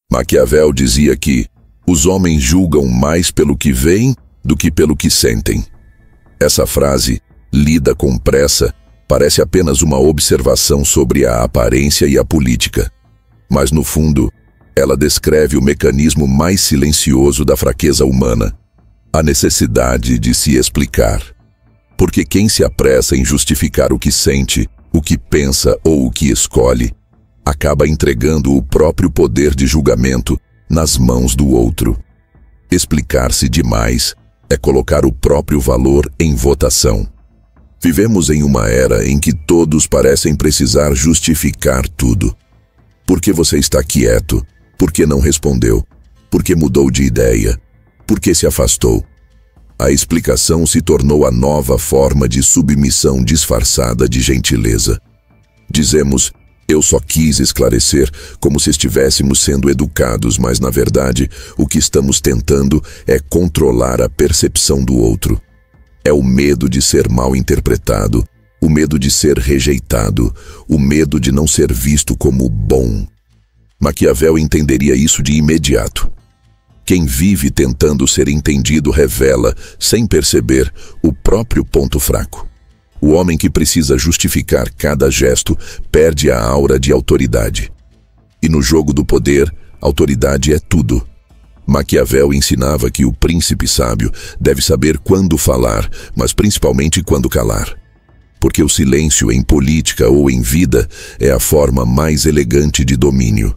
Maquiavel dizia que os homens julgam mais pelo que veem do que pelo que sentem. Essa frase, lida com pressa, parece apenas uma observação sobre a aparência e a política. Mas, no fundo, ela descreve o mecanismo mais silencioso da fraqueza humana, a necessidade de se explicar. Porque quem se apressa em justificar o que sente, o que pensa ou o que escolhe, acaba entregando o próprio poder de julgamento nas mãos do outro. Explicar-se demais é colocar o próprio valor em votação. Vivemos em uma era em que todos parecem precisar justificar tudo. Por que você está quieto? Por que não respondeu? Por que mudou de ideia? Por que se afastou? A explicação se tornou a nova forma de submissão disfarçada de gentileza. Dizemos, eu só quis esclarecer, como se estivéssemos sendo educados, mas, na verdade, o que estamos tentando é controlar a percepção do outro. É o medo de ser mal interpretado, o medo de ser rejeitado, o medo de não ser visto como bom. Maquiavel entenderia isso de imediato. Quem vive tentando ser entendido revela, sem perceber, o próprio ponto fraco. O homem que precisa justificar cada gesto perde a aura de autoridade. E no jogo do poder, autoridade é tudo. Maquiavel ensinava que o príncipe sábio deve saber quando falar, mas principalmente quando calar. Porque o silêncio em política ou em vida é a forma mais elegante de domínio.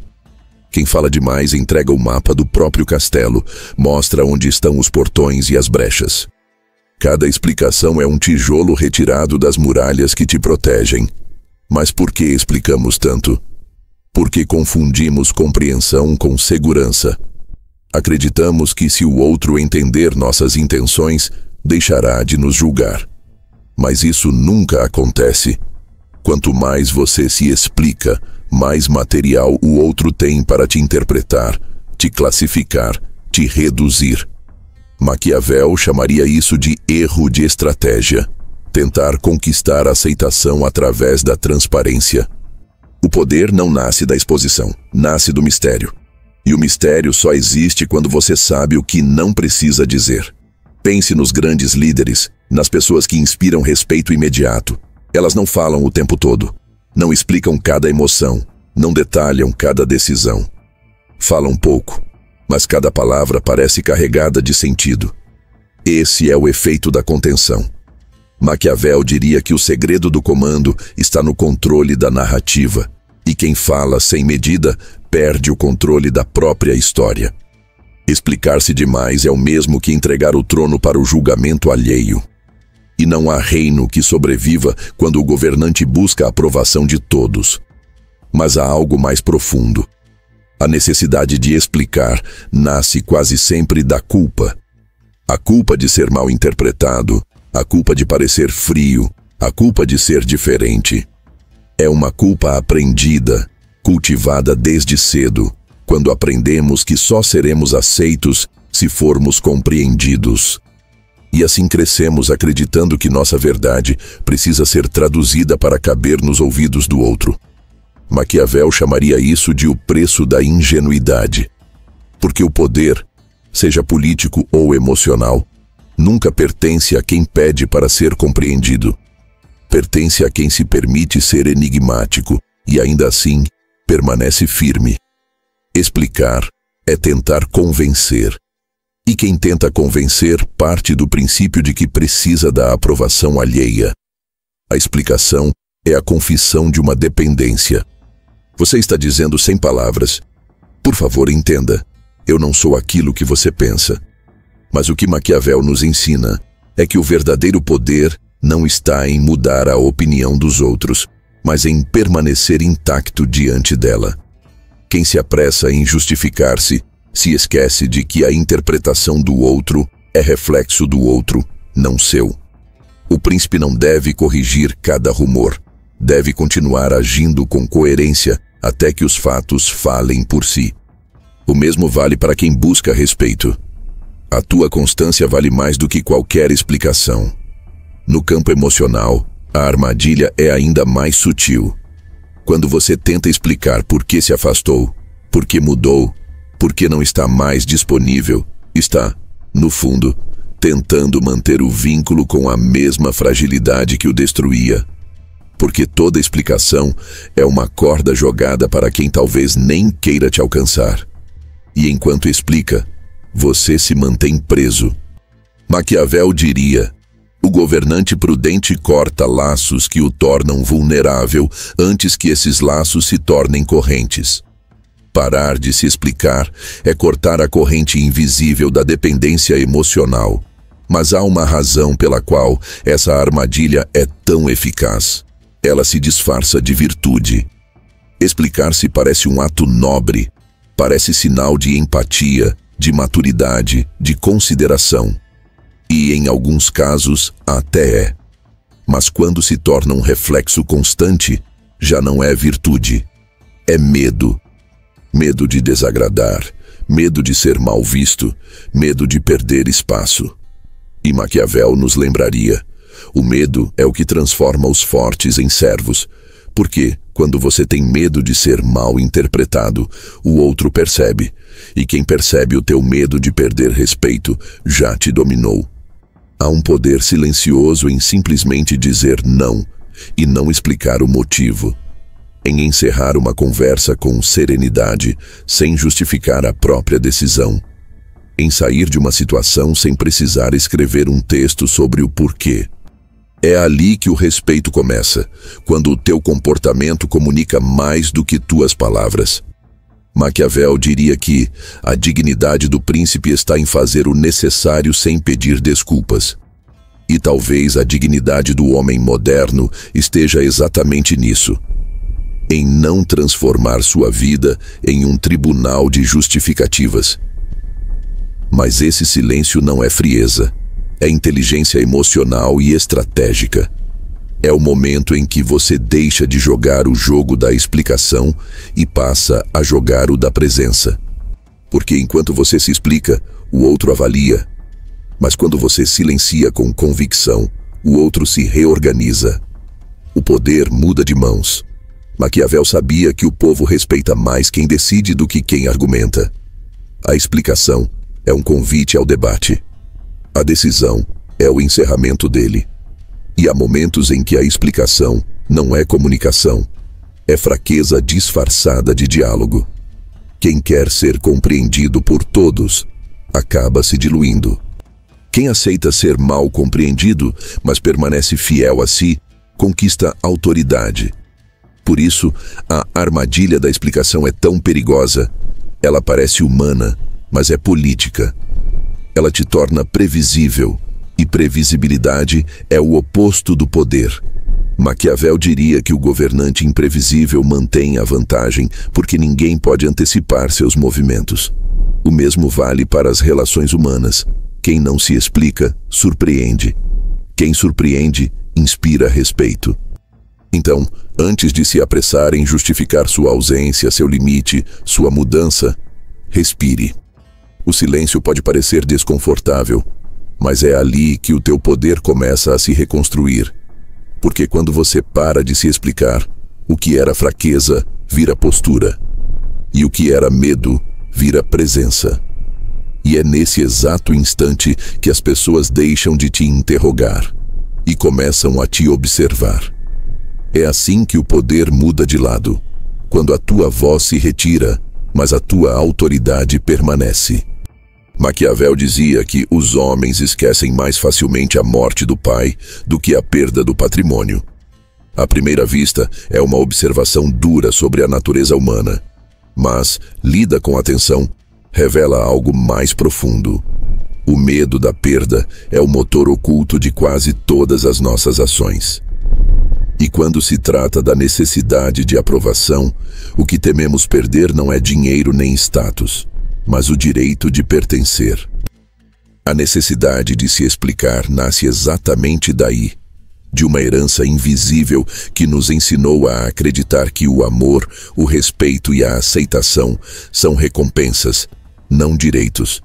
Quem fala demais entrega o mapa do próprio castelo, mostra onde estão os portões e as brechas. Cada explicação é um tijolo retirado das muralhas que te protegem. Mas por que explicamos tanto? Porque confundimos compreensão com segurança. Acreditamos que se o outro entender nossas intenções, deixará de nos julgar. Mas isso nunca acontece. Quanto mais você se explica, mais material o outro tem para te interpretar, te classificar, te reduzir. Maquiavel chamaria isso de erro de estratégia. Tentar conquistar a aceitação através da transparência. O poder não nasce da exposição, nasce do mistério. E o mistério só existe quando você sabe o que não precisa dizer. Pense nos grandes líderes, nas pessoas que inspiram respeito imediato. Elas não falam o tempo todo, não explicam cada emoção, não detalham cada decisão. Falam pouco, mas cada palavra parece carregada de sentido. Esse é o efeito da contenção. Maquiavel diria que o segredo do comando está no controle da narrativa, e quem fala sem medida perde o controle da própria história. Explicar-se demais é o mesmo que entregar o trono para o julgamento alheio. E não há reino que sobreviva quando o governante busca a aprovação de todos. Mas há algo mais profundo. A necessidade de explicar nasce quase sempre da culpa. A culpa de ser mal interpretado, a culpa de parecer frio, a culpa de ser diferente. É uma culpa aprendida, cultivada desde cedo, quando aprendemos que só seremos aceitos se formos compreendidos. E assim crescemos acreditando que nossa verdade precisa ser traduzida para caber nos ouvidos do outro. Maquiavel chamaria isso de o preço da ingenuidade. Porque o poder, seja político ou emocional, nunca pertence a quem pede para ser compreendido. Pertence a quem se permite ser enigmático e ainda assim permanece firme. Explicar é tentar convencer. E quem tenta convencer parte do princípio de que precisa da aprovação alheia. A explicação é a confissão de uma dependência. Você está dizendo sem palavras, por favor, entenda, eu não sou aquilo que você pensa. Mas o que Maquiavel nos ensina é que o verdadeiro poder não está em mudar a opinião dos outros, mas em permanecer intacto diante dela. Quem se apressa em justificar-se, se esquece de que a interpretação do outro é reflexo do outro, não seu. O príncipe não deve corrigir cada rumor, deve continuar agindo com coerência até que os fatos falem por si. O mesmo vale para quem busca respeito. A tua constância vale mais do que qualquer explicação. No campo emocional, a armadilha é ainda mais sutil. Quando você tenta explicar por que se afastou, por que mudou, porque não está mais disponível, está, no fundo, tentando manter o vínculo com a mesma fragilidade que o destruía. Porque toda explicação é uma corda jogada para quem talvez nem queira te alcançar. E enquanto explica, você se mantém preso. Maquiavel diria: o governante prudente corta laços que o tornam vulnerável antes que esses laços se tornem correntes. Parar de se explicar é cortar a corrente invisível da dependência emocional. Mas há uma razão pela qual essa armadilha é tão eficaz. Ela se disfarça de virtude. Explicar-se parece um ato nobre, parece sinal de empatia, de maturidade, de consideração. E, em alguns casos, até é. Mas quando se torna um reflexo constante, já não é virtude. É medo. Medo de desagradar, medo de ser mal visto, medo de perder espaço. E Maquiavel nos lembraria: o medo é o que transforma os fortes em servos, porque, quando você tem medo de ser mal interpretado, o outro percebe, e quem percebe o teu medo de perder respeito já te dominou. Há um poder silencioso em simplesmente dizer não, e não explicar o motivo. Em encerrar uma conversa com serenidade, sem justificar a própria decisão. Em sair de uma situação sem precisar escrever um texto sobre o porquê. É ali que o respeito começa, quando o teu comportamento comunica mais do que tuas palavras. Maquiavel diria que a dignidade do príncipe está em fazer o necessário sem pedir desculpas. E talvez a dignidade do homem moderno esteja exatamente nisso. Em não transformar sua vida em um tribunal de justificativas. Mas esse silêncio não é frieza, é inteligência emocional e estratégica. É o momento em que você deixa de jogar o jogo da explicação e passa a jogar o da presença. Porque enquanto você se explica, o outro avalia. Mas quando você silencia com convicção, o outro se reorganiza. O poder muda de mãos. Maquiavel sabia que o povo respeita mais quem decide do que quem argumenta. A explicação é um convite ao debate. A decisão é o encerramento dele. E há momentos em que a explicação não é comunicação, é fraqueza disfarçada de diálogo. Quem quer ser compreendido por todos, acaba se diluindo. Quem aceita ser mal compreendido, mas permanece fiel a si, conquista autoridade. Por isso, a armadilha da explicação é tão perigosa. Ela parece humana, mas é política. Ela te torna previsível, e previsibilidade é o oposto do poder. Maquiavel diria que o governante imprevisível mantém a vantagem porque ninguém pode antecipar seus movimentos. O mesmo vale para as relações humanas. Quem não se explica, surpreende. Quem surpreende, inspira respeito. Então, antes de se apressar em justificar sua ausência, seu limite, sua mudança, respire. O silêncio pode parecer desconfortável, mas é ali que o teu poder começa a se reconstruir. Porque quando você para de se explicar, o que era fraqueza vira postura. E o que era medo vira presença. E é nesse exato instante que as pessoas deixam de te interrogar e começam a te observar. É assim que o poder muda de lado, quando a tua voz se retira, mas a tua autoridade permanece. Maquiavel dizia que os homens esquecem mais facilmente a morte do pai do que a perda do patrimônio. À primeira vista, é uma observação dura sobre a natureza humana, mas, lida com atenção, revela algo mais profundo. O medo da perda é o motor oculto de quase todas as nossas ações. E quando se trata da necessidade de aprovação, o que tememos perder não é dinheiro nem status, mas o direito de pertencer. A necessidade de se explicar nasce exatamente daí, de uma herança invisível que nos ensinou a acreditar que o amor, o respeito e a aceitação são recompensas, não direitos.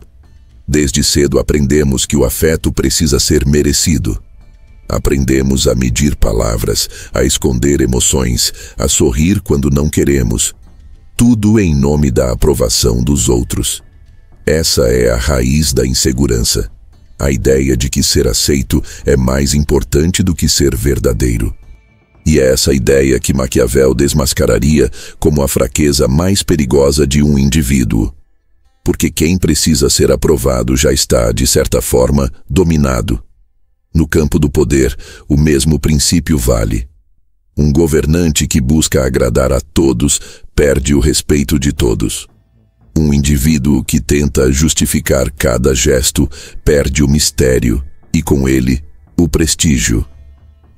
Desde cedo aprendemos que o afeto precisa ser merecido. Aprendemos a medir palavras, a esconder emoções, a sorrir quando não queremos. tudo em nome da aprovação dos outros. Essa é a raiz da insegurança. A ideia de que ser aceito é mais importante do que ser verdadeiro. E é essa ideia que Maquiavel desmascararia como a fraqueza mais perigosa de um indivíduo. Porque quem precisa ser aprovado já está, de certa forma, dominado. No campo do poder, o mesmo princípio vale. Um governante que busca agradar a todos perde o respeito de todos. Um indivíduo que tenta justificar cada gesto perde o mistério e, com ele, o prestígio.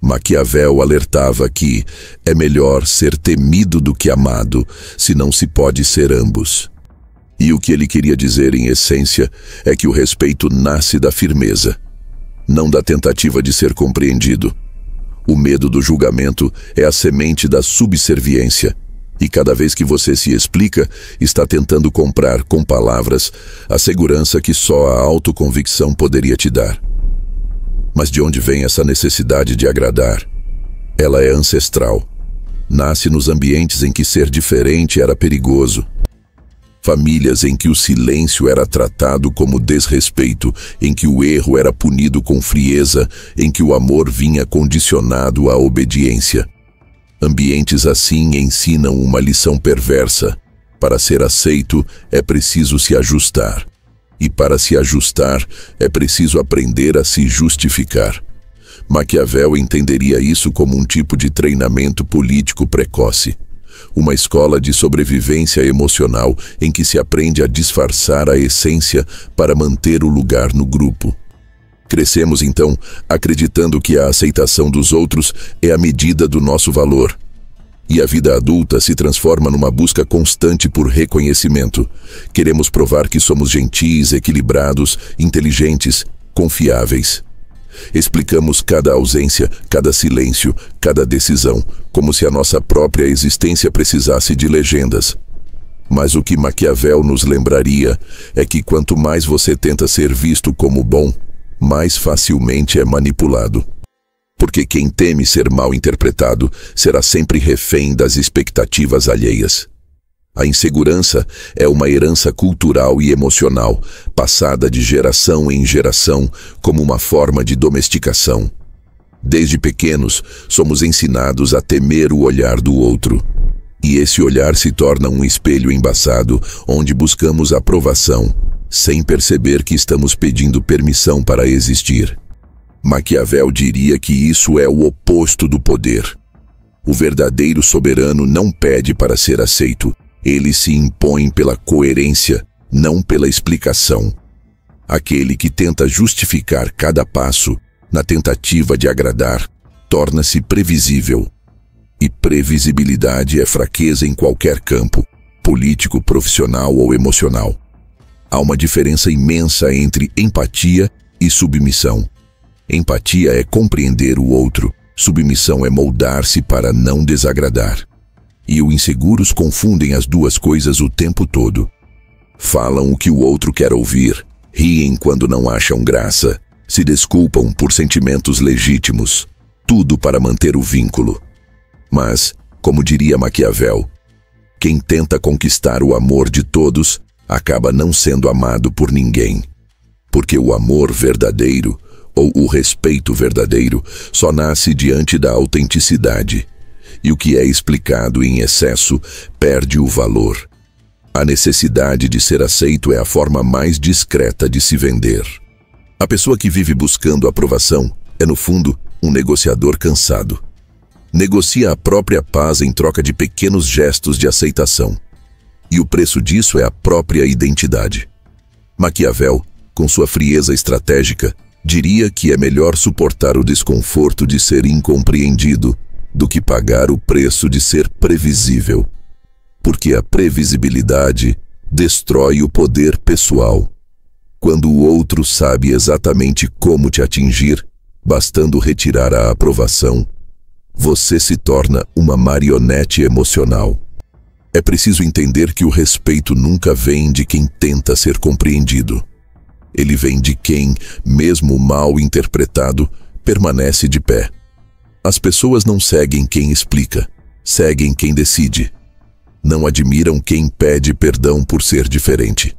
Maquiavel alertava que é melhor ser temido do que amado, se não se pode ser ambos. E o que ele queria dizer, em essência, é que o respeito nasce da firmeza, não da tentativa de ser compreendido. O medo do julgamento é a semente da subserviência, e cada vez que você se explica, está tentando comprar com palavras a segurança que só a autoconvicção poderia te dar. Mas de onde vem essa necessidade de agradar? Ela é ancestral. Nasce nos ambientes em que ser diferente era perigoso. Famílias em que o silêncio era tratado como desrespeito, em que o erro era punido com frieza, em que o amor vinha condicionado à obediência. Ambientes assim ensinam uma lição perversa. Para ser aceito, é preciso se ajustar. E para se ajustar, é preciso aprender a se justificar. Maquiavel entenderia isso como um tipo de treinamento político precoce. Uma escola de sobrevivência emocional em que se aprende a disfarçar a essência para manter o lugar no grupo. Crescemos, então, acreditando que a aceitação dos outros é a medida do nosso valor. E a vida adulta se transforma numa busca constante por reconhecimento. Queremos provar que somos gentis, equilibrados, inteligentes, confiáveis. Explicamos cada ausência, cada silêncio, cada decisão, como se a nossa própria existência precisasse de legendas. Mas o que Maquiavel nos lembraria é que quanto mais você tenta ser visto como bom, mais facilmente é manipulado. Porque quem teme ser mal interpretado será sempre refém das expectativas alheias. A insegurança é uma herança cultural e emocional, passada de geração em geração como uma forma de domesticação. Desde pequenos, somos ensinados a temer o olhar do outro. E esse olhar se torna um espelho embaçado, onde buscamos aprovação, sem perceber que estamos pedindo permissão para existir. Maquiavel diria que isso é o oposto do poder. O verdadeiro soberano não pede para ser aceito. Ele se impõe pela coerência, não pela explicação. Aquele que tenta justificar cada passo, na tentativa de agradar, torna-se previsível. E previsibilidade é fraqueza em qualquer campo, político, profissional ou emocional. Há uma diferença imensa entre empatia e submissão. Empatia é compreender o outro, submissão é moldar-se para não desagradar. E os inseguros confundem as duas coisas o tempo todo. Falam o que o outro quer ouvir, riem quando não acham graça, se desculpam por sentimentos legítimos, tudo para manter o vínculo. Mas, como diria Maquiavel, quem tenta conquistar o amor de todos acaba não sendo amado por ninguém. Porque o amor verdadeiro, ou o respeito verdadeiro, só nasce diante da autenticidade. E o que é explicado em excesso perde o valor. A necessidade de ser aceito é a forma mais discreta de se vender. A pessoa que vive buscando aprovação é, no fundo, um negociador cansado. Negocia a própria paz em troca de pequenos gestos de aceitação. E o preço disso é a própria identidade. Maquiavel, com sua frieza estratégica, diria que é melhor suportar o desconforto de ser incompreendido do que pagar o preço de ser previsível. Porque a previsibilidade destrói o poder pessoal. Quando o outro sabe exatamente como te atingir, bastando retirar a aprovação, você se torna uma marionete emocional. É preciso entender que o respeito nunca vem de quem tenta ser compreendido. Ele vem de quem, mesmo mal interpretado, permanece de pé. As pessoas não seguem quem explica, seguem quem decide. Não admiram quem pede perdão por ser diferente.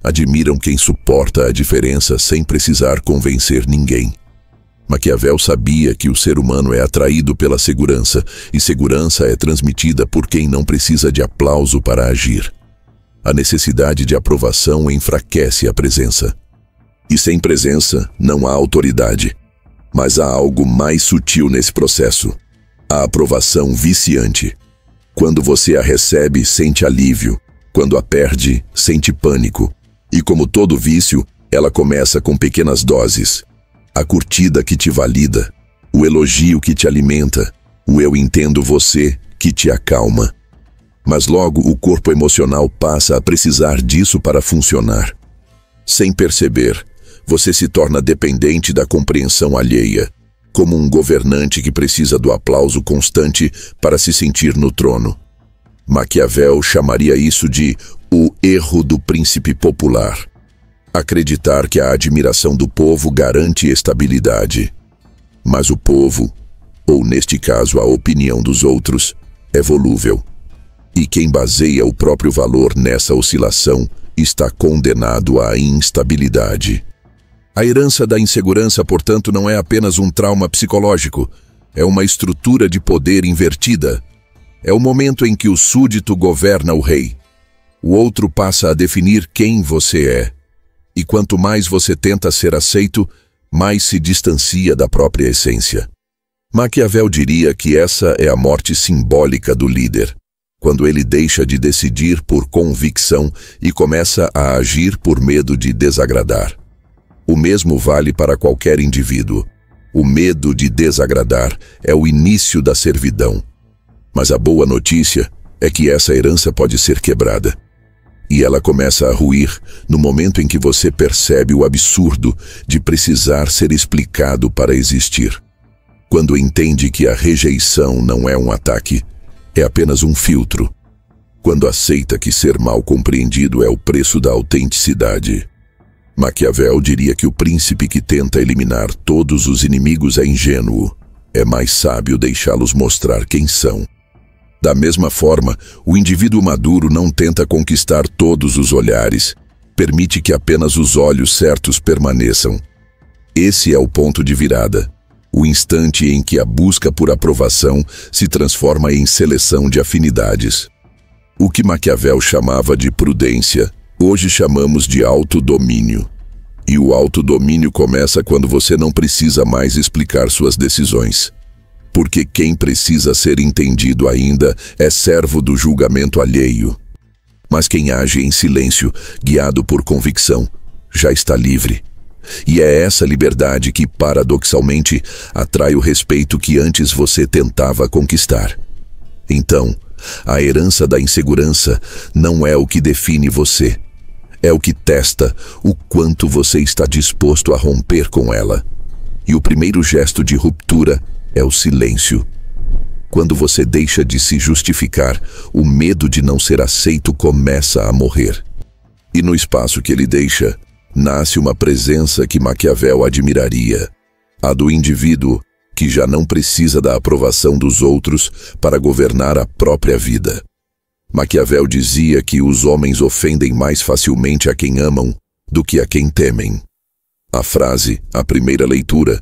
Admiram quem suporta a diferença sem precisar convencer ninguém. Maquiavel sabia que o ser humano é atraído pela segurança, e segurança é transmitida por quem não precisa de aplauso para agir. A necessidade de aprovação enfraquece a presença. E sem presença não há autoridade. Mas há algo mais sutil nesse processo: a aprovação viciante. Quando você a recebe, sente alívio. Quando a perde, sente pânico. E como todo vício, ela começa com pequenas doses. A curtida que te valida, o elogio que te alimenta, o eu entendo você que te acalma. Mas logo o corpo emocional passa a precisar disso para funcionar. Sem perceber, você se torna dependente da compreensão alheia, como um governante que precisa do aplauso constante para se sentir no trono. Maquiavel chamaria isso de o erro do príncipe popular. Acreditar que a admiração do povo garante estabilidade. Mas o povo, ou neste caso a opinião dos outros, é volúvel. E quem baseia o próprio valor nessa oscilação está condenado à instabilidade. A herança da insegurança, portanto, não é apenas um trauma psicológico, é uma estrutura de poder invertida. É o momento em que o súdito governa o rei. O outro passa a definir quem você é. E quanto mais você tenta ser aceito, mais se distancia da própria essência. Maquiavel diria que essa é a morte simbólica do líder, quando ele deixa de decidir por convicção e começa a agir por medo de desagradar. O mesmo vale para qualquer indivíduo. O medo de desagradar é o início da servidão. Mas a boa notícia é que essa herança pode ser quebrada. E ela começa a ruir no momento em que você percebe o absurdo de precisar ser explicado para existir. Quando entende que a rejeição não é um ataque, é apenas um filtro. Quando aceita que ser mal compreendido é o preço da autenticidade. Maquiavel diria que o príncipe que tenta eliminar todos os inimigos é ingênuo. É mais sábio deixá-los mostrar quem são. Da mesma forma, o indivíduo maduro não tenta conquistar todos os olhares, permite que apenas os olhos certos permaneçam. Esse é o ponto de virada, o instante em que a busca por aprovação se transforma em seleção de afinidades. O que Maquiavel chamava de prudência, hoje chamamos de autodomínio. E o autodomínio começa quando você não precisa mais explicar suas decisões. Porque quem precisa ser entendido ainda é servo do julgamento alheio. Mas quem age em silêncio, guiado por convicção, já está livre. E é essa liberdade que, paradoxalmente, atrai o respeito que antes você tentava conquistar. Então, a herança da insegurança não é o que define você. É o que testa o quanto você está disposto a romper com ela. E o primeiro gesto de ruptura é o silêncio. Quando você deixa de se justificar, o medo de não ser aceito começa a morrer. E no espaço que ele deixa, nasce uma presença que Maquiavel admiraria, a do indivíduo que já não precisa da aprovação dos outros para governar a própria vida. Maquiavel dizia que os homens ofendem mais facilmente a quem amam do que a quem temem. A frase, à primeira leitura,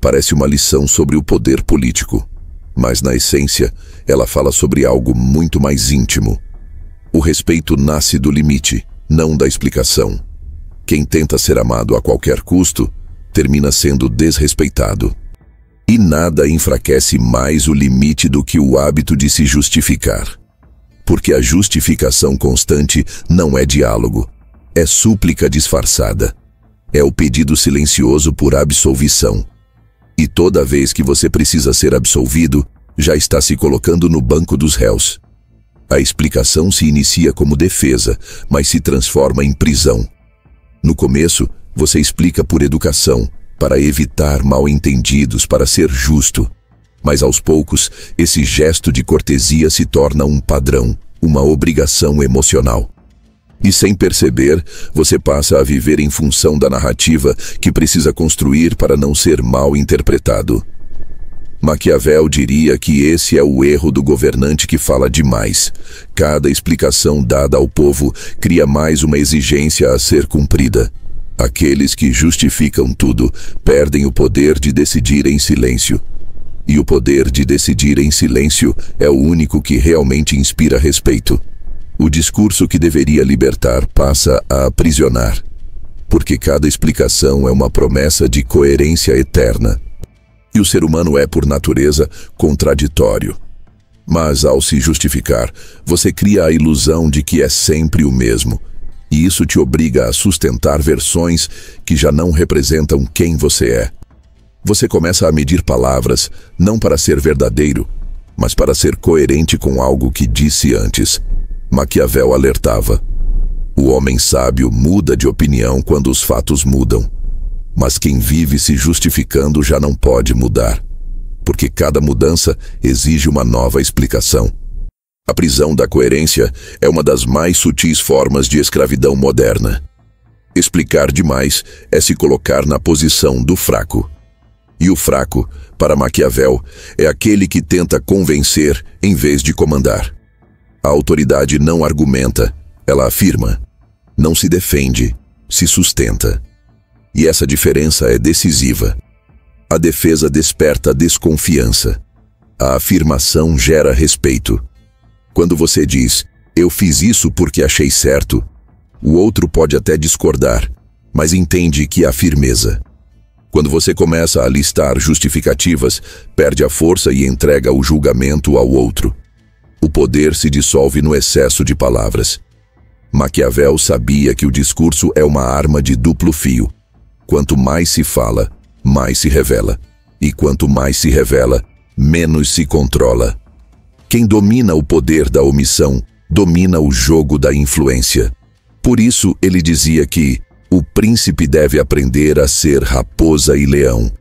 parece uma lição sobre o poder político, mas na essência ela fala sobre algo muito mais íntimo. O respeito nasce do limite, não da explicação. Quem tenta ser amado a qualquer custo, termina sendo desrespeitado. E nada enfraquece mais o limite do que o hábito de se justificar. Porque a justificação constante não é diálogo, é súplica disfarçada. É o pedido silencioso por absolvição. E toda vez que você precisa ser absolvido, já está se colocando no banco dos réus. A explicação se inicia como defesa, mas se transforma em prisão. No começo, você explica por educação, para evitar mal-entendidos, para ser justo. Mas aos poucos, esse gesto de cortesia se torna um padrão, uma obrigação emocional. E sem perceber, você passa a viver em função da narrativa que precisa construir para não ser mal interpretado. Maquiavel diria que esse é o erro do governante que fala demais. Cada explicação dada ao povo cria mais uma exigência a ser cumprida. Aqueles que justificam tudo perdem o poder de decidir em silêncio. E o poder de decidir em silêncio é o único que realmente inspira respeito. O discurso que deveria libertar passa a aprisionar, porque cada explicação é uma promessa de coerência eterna. E o ser humano é, por natureza, contraditório. Mas, ao se justificar, você cria a ilusão de que é sempre o mesmo. E isso te obriga a sustentar versões que já não representam quem você é. Você começa a medir palavras, não para ser verdadeiro, mas para ser coerente com algo que disse antes. Maquiavel alertava: o homem sábio muda de opinião quando os fatos mudam. Mas quem vive se justificando já não pode mudar, porque cada mudança exige uma nova explicação. A prisão da coerência é uma das mais sutis formas de escravidão moderna. Explicar demais é se colocar na posição do fraco. E o fraco, para Maquiavel, é aquele que tenta convencer em vez de comandar. A autoridade não argumenta, ela afirma. Não se defende, se sustenta. E essa diferença é decisiva. A defesa desperta desconfiança. A afirmação gera respeito. Quando você diz, eu fiz isso porque achei certo, o outro pode até discordar, mas entende que há firmeza. Quando você começa a listar justificativas, perde a força e entrega o julgamento ao outro. O poder se dissolve no excesso de palavras. Maquiavel sabia que o discurso é uma arma de duplo fio. Quanto mais se fala, mais se revela. E quanto mais se revela, menos se controla. Quem domina o poder da omissão, domina o jogo da influência. Por isso ele dizia que o príncipe deve aprender a ser raposa e leão,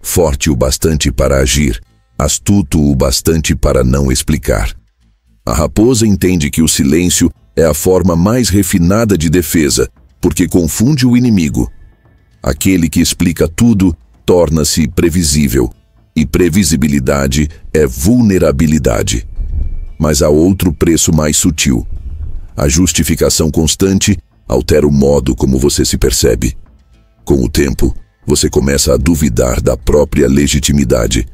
forte o bastante para agir, astuto o bastante para não explicar. A raposa entende que o silêncio é a forma mais refinada de defesa, porque confunde o inimigo. Aquele que explica tudo torna-se previsível, e previsibilidade é vulnerabilidade. Mas há outro preço mais sutil. A justificação constante altera o modo como você se percebe. Com o tempo, você começa a duvidar da própria legitimidade,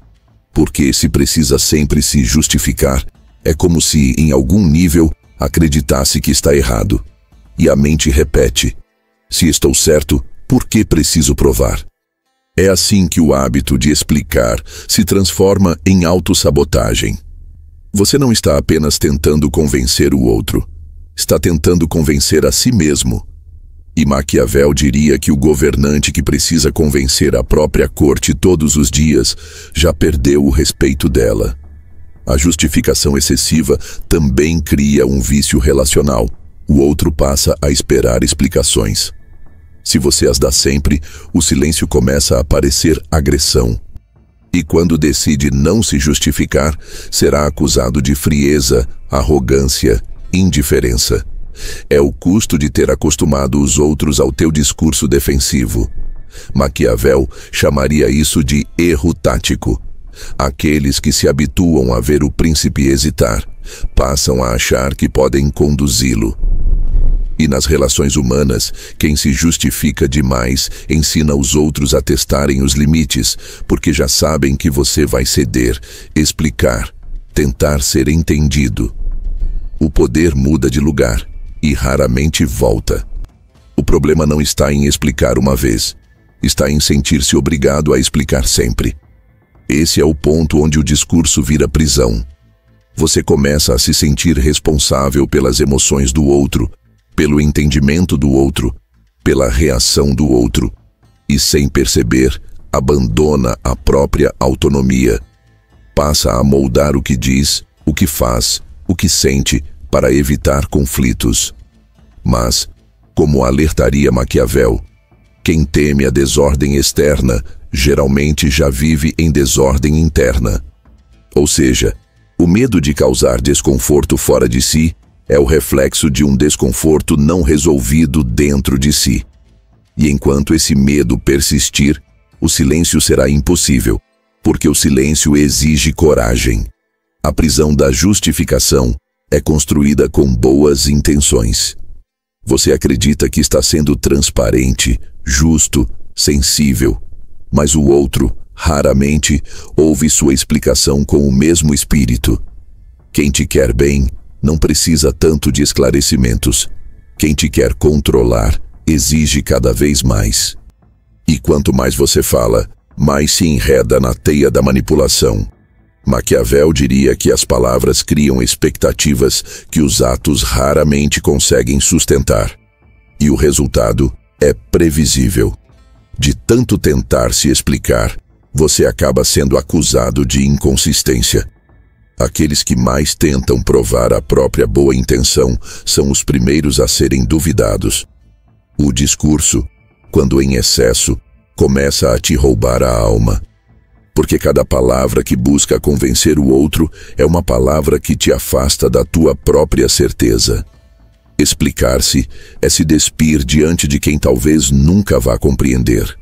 porque se precisa sempre se justificar, é como se, em algum nível, acreditasse que está errado. E a mente repete: se estou certo, por que preciso provar? É assim que o hábito de explicar se transforma em autossabotagem. Você não está apenas tentando convencer o outro, está tentando convencer a si mesmo. E Maquiavel diria que o governante que precisa convencer a própria corte todos os dias já perdeu o respeito dela. A justificação excessiva também cria um vício relacional. O outro passa a esperar explicações. Se você as dá sempre, o silêncio começa a parecer agressão. E quando decide não se justificar, será acusado de frieza, arrogância, indiferença. É o custo de ter acostumado os outros ao teu discurso defensivo. Maquiavel chamaria isso de erro tático. Aqueles que se habituam a ver o príncipe hesitar, passam a achar que podem conduzi-lo. E nas relações humanas, quem se justifica demais ensina os outros a testarem os limites, porque já sabem que você vai ceder, explicar, tentar ser entendido. O poder muda de lugar e raramente volta. O problema não está em explicar uma vez, está em sentir-se obrigado a explicar sempre. Esse é o ponto onde o discurso vira prisão. Você começa a se sentir responsável pelas emoções do outro, pelo entendimento do outro, pela reação do outro, e sem perceber, abandona a própria autonomia. Passa a moldar o que diz, o que faz, o que sente, para evitar conflitos. Mas, como alertaria Maquiavel, quem teme a desordem externa, geralmente já vive em desordem interna. Ou seja, o medo de causar desconforto fora de si é o reflexo de um desconforto não resolvido dentro de si. E enquanto esse medo persistir, o silêncio será impossível, Porque o silêncio exige coragem. A prisão da justificação é construída com boas intenções. Você acredita que está sendo transparente, justo, sensível, mas o outro, raramente, ouve sua explicação com o mesmo espírito. Quem te quer bem não precisa tanto de esclarecimentos. Quem te quer controlar exige cada vez mais. E quanto mais você fala, mais se enreda na teia da manipulação. Maquiavel diria que as palavras criam expectativas que os atos raramente conseguem sustentar. E o resultado é previsível. De tanto tentar se explicar, você acaba sendo acusado de inconsistência. Aqueles que mais tentam provar a própria boa intenção são os primeiros a serem duvidados. O discurso, quando em excesso, começa a te roubar a alma. Porque cada palavra que busca convencer o outro é uma palavra que te afasta da tua própria certeza. Explicar-se é se despir diante de quem talvez nunca vá compreender.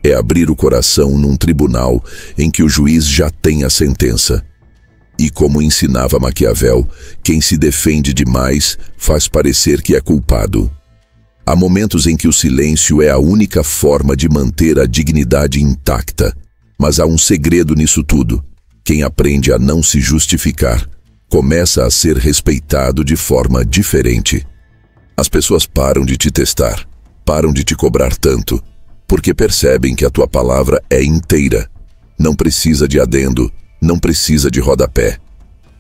É abrir o coração num tribunal em que o juiz já tem a sentença. E como ensinava Maquiavel, quem se defende demais faz parecer que é culpado. Há momentos em que o silêncio é a única forma de manter a dignidade intacta. Mas há um segredo nisso tudo. Quem aprende a não se justificar, começa a ser respeitado de forma diferente. As pessoas param de te testar, param de te cobrar tanto, porque percebem que a tua palavra é inteira. Não precisa de adendo, não precisa de rodapé.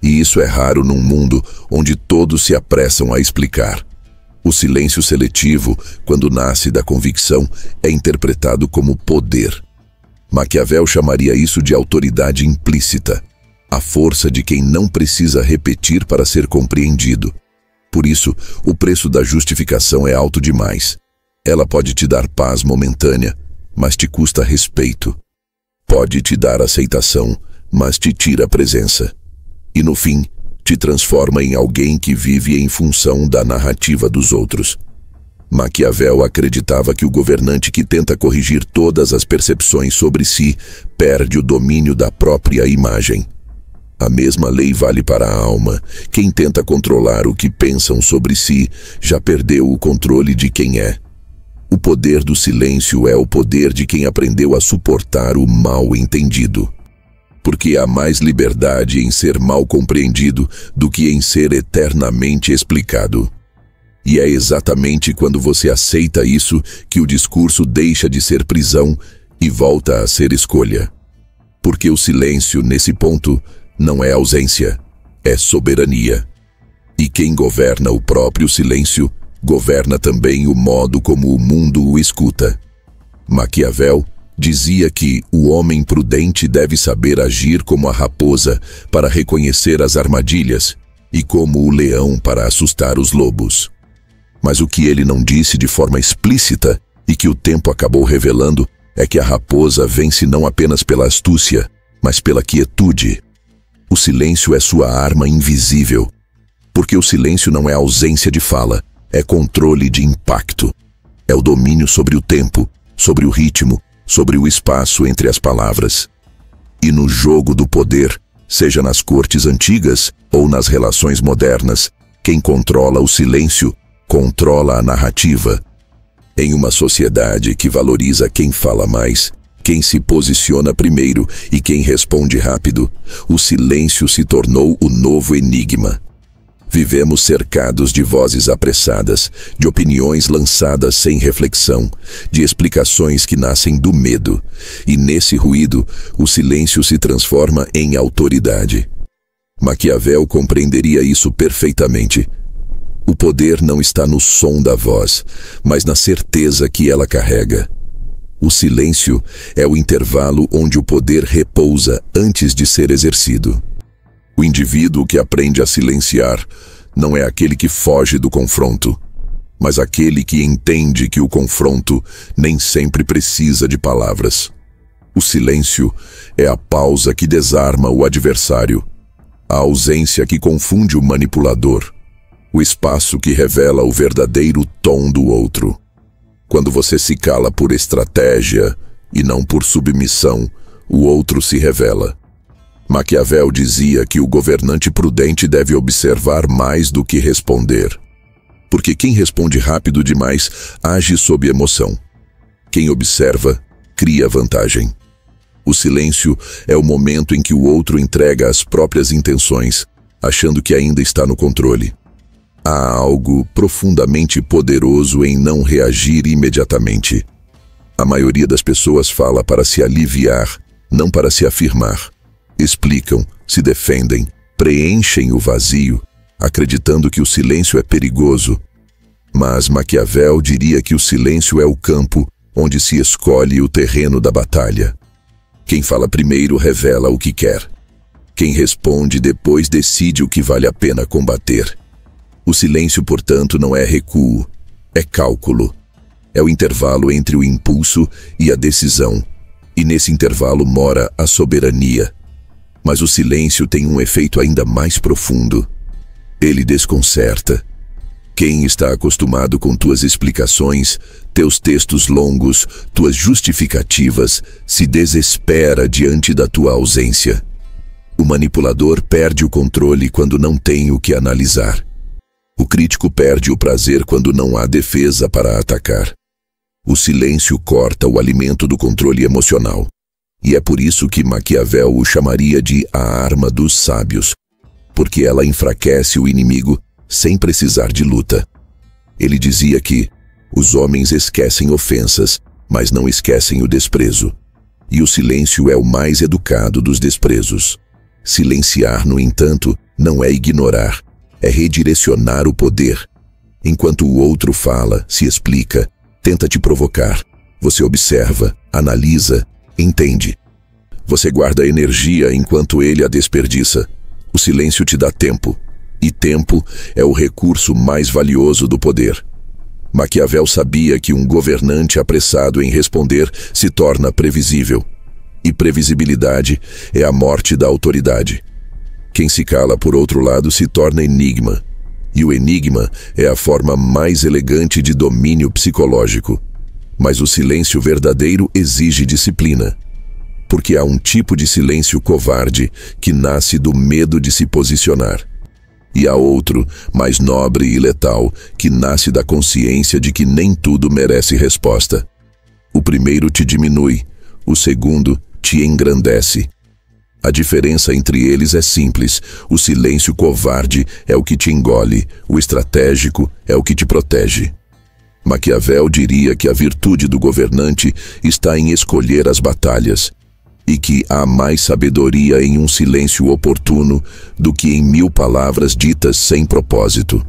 E isso é raro num mundo onde todos se apressam a explicar. O silêncio seletivo, quando nasce da convicção, é interpretado como poder. Maquiavel chamaria isso de autoridade implícita, a força de quem não precisa repetir para ser compreendido. Por isso, o preço da justificação é alto demais. Ela pode te dar paz momentânea, mas te custa respeito. Pode te dar aceitação, mas te tira presença. E no fim, te transforma em alguém que vive em função da narrativa dos outros. Maquiavel acreditava que o governante que tenta corrigir todas as percepções sobre si perde o domínio da própria imagem. A mesma lei vale para a alma. Quem tenta controlar o que pensam sobre si já perdeu o controle de quem é. O poder do silêncio é o poder de quem aprendeu a suportar o mal entendido. Porque há mais liberdade em ser mal compreendido do que em ser eternamente explicado. E é exatamente quando você aceita isso que o discurso deixa de ser prisão e volta a ser escolha. Porque o silêncio, nesse ponto, não é ausência, é soberania. E quem governa o próprio silêncio, governa também o modo como o mundo o escuta. Maquiavel dizia que o homem prudente deve saber agir como a raposa para reconhecer as armadilhas e como o leão para assustar os lobos. Mas o que ele não disse de forma explícita e que o tempo acabou revelando é que a raposa vence não apenas pela astúcia, mas pela quietude. O silêncio é sua arma invisível, porque o silêncio não é ausência de fala, é controle de impacto. É o domínio sobre o tempo, sobre o ritmo, sobre o espaço entre as palavras. E no jogo do poder, seja nas cortes antigas ou nas relações modernas, quem controla o silêncio controla a narrativa. Em uma sociedade que valoriza quem fala mais, quem se posiciona primeiro e quem responde rápido, o silêncio se tornou o novo enigma. Vivemos cercados de vozes apressadas, de opiniões lançadas sem reflexão, de explicações que nascem do medo, e nesse ruído, o silêncio se transforma em autoridade. Maquiavel compreenderia isso perfeitamente. O poder não está no som da voz, mas na certeza que ela carrega. O silêncio é o intervalo onde o poder repousa antes de ser exercido. O indivíduo que aprende a silenciar não é aquele que foge do confronto, mas aquele que entende que o confronto nem sempre precisa de palavras. O silêncio é a pausa que desarma o adversário, a ausência que confunde o manipulador, o espaço que revela o verdadeiro tom do outro. Quando você se cala por estratégia e não por submissão, o outro se revela. Maquiavel dizia que o governante prudente deve observar mais do que responder. Porque quem responde rápido demais age sob emoção. Quem observa, cria vantagem. O silêncio é o momento em que o outro entrega as próprias intenções, achando que ainda está no controle. Há algo profundamente poderoso em não reagir imediatamente. A maioria das pessoas fala para se aliviar, não para se afirmar. Explicam, se defendem, preenchem o vazio, acreditando que o silêncio é perigoso. Mas Maquiavel diria que o silêncio é o campo onde se escolhe o terreno da batalha. Quem fala primeiro revela o que quer. Quem responde depois decide o que vale a pena combater. O silêncio, portanto, não é recuo, é cálculo. É o intervalo entre o impulso e a decisão, e nesse intervalo mora a soberania. Mas o silêncio tem um efeito ainda mais profundo. Ele desconcerta. Quem está acostumado com tuas explicações, teus textos longos, tuas justificativas, se desespera diante da tua ausência. O manipulador perde o controle quando não tem o que analisar. O crítico perde o prazer quando não há defesa para atacar. O silêncio corta o alimento do controle emocional. E é por isso que Maquiavel o chamaria de a arma dos sábios, porque ela enfraquece o inimigo sem precisar de luta. Ele dizia que os homens esquecem ofensas, mas não esquecem o desprezo. E o silêncio é o mais educado dos desprezos. Silenciar, no entanto, não é ignorar, é redirecionar o poder. Enquanto o outro fala, se explica, tenta te provocar, você observa, analisa, entende. Você guarda energia enquanto ele a desperdiça. O silêncio te dá tempo, e tempo é o recurso mais valioso do poder. Maquiavel sabia que um governante apressado em responder se torna previsível. E previsibilidade é a morte da autoridade. Quem se cala, por outro lado, se torna enigma. E o enigma é a forma mais elegante de domínio psicológico. Mas o silêncio verdadeiro exige disciplina. Porque há um tipo de silêncio covarde que nasce do medo de se posicionar. E há outro, mais nobre e letal, que nasce da consciência de que nem tudo merece resposta. O primeiro te diminui, o segundo te engrandece. A diferença entre eles é simples. O silêncio covarde é o que te engole, o estratégico é o que te protege. Maquiavel diria que a virtude do governante está em escolher as batalhas, e que há mais sabedoria em um silêncio oportuno do que em 1000 palavras ditas sem propósito.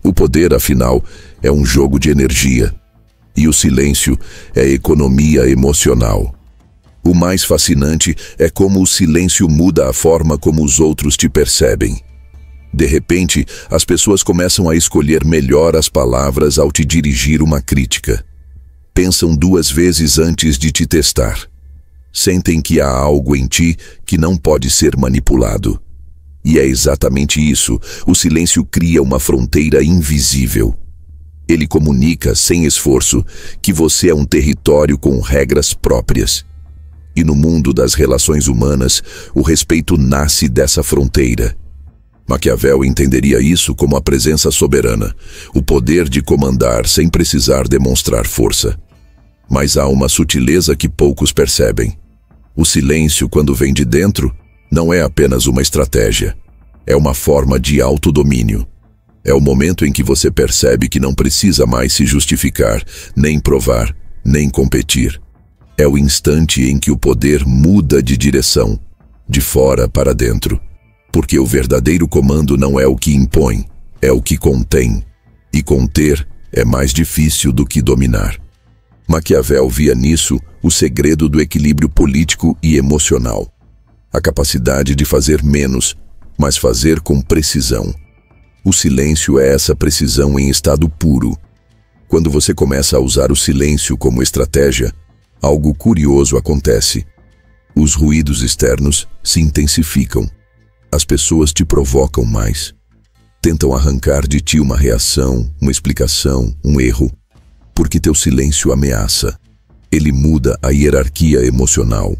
O poder, afinal, é um jogo de energia, e o silêncio é economia emocional. O mais fascinante é como o silêncio muda a forma como os outros te percebem. De repente, as pessoas começam a escolher melhor as palavras ao te dirigir uma crítica. Pensam 2 vezes antes de te testar. Sentem que há algo em ti que não pode ser manipulado. E é exatamente isso. O silêncio cria uma fronteira invisível. Ele comunica, sem esforço, que você é um território com regras próprias. E no mundo das relações humanas, o respeito nasce dessa fronteira. Maquiavel entenderia isso como a presença soberana, o poder de comandar sem precisar demonstrar força. Mas há uma sutileza que poucos percebem. O silêncio, quando vem de dentro, não é apenas uma estratégia. É uma forma de autodomínio. É o momento em que você percebe que não precisa mais se justificar, nem provar, nem competir. É o instante em que o poder muda de direção, de fora para dentro. Porque o verdadeiro comando não é o que impõe, é o que contém. E conter é mais difícil do que dominar. Maquiavel via nisso o segredo do equilíbrio político e emocional. A capacidade de fazer menos, mas fazer com precisão. O silêncio é essa precisão em estado puro. Quando você começa a usar o silêncio como estratégia, algo curioso acontece. Os ruídos externos se intensificam. As pessoas te provocam mais. Tentam arrancar de ti uma reação, uma explicação, um erro. Porque teu silêncio ameaça. Ele muda a hierarquia emocional.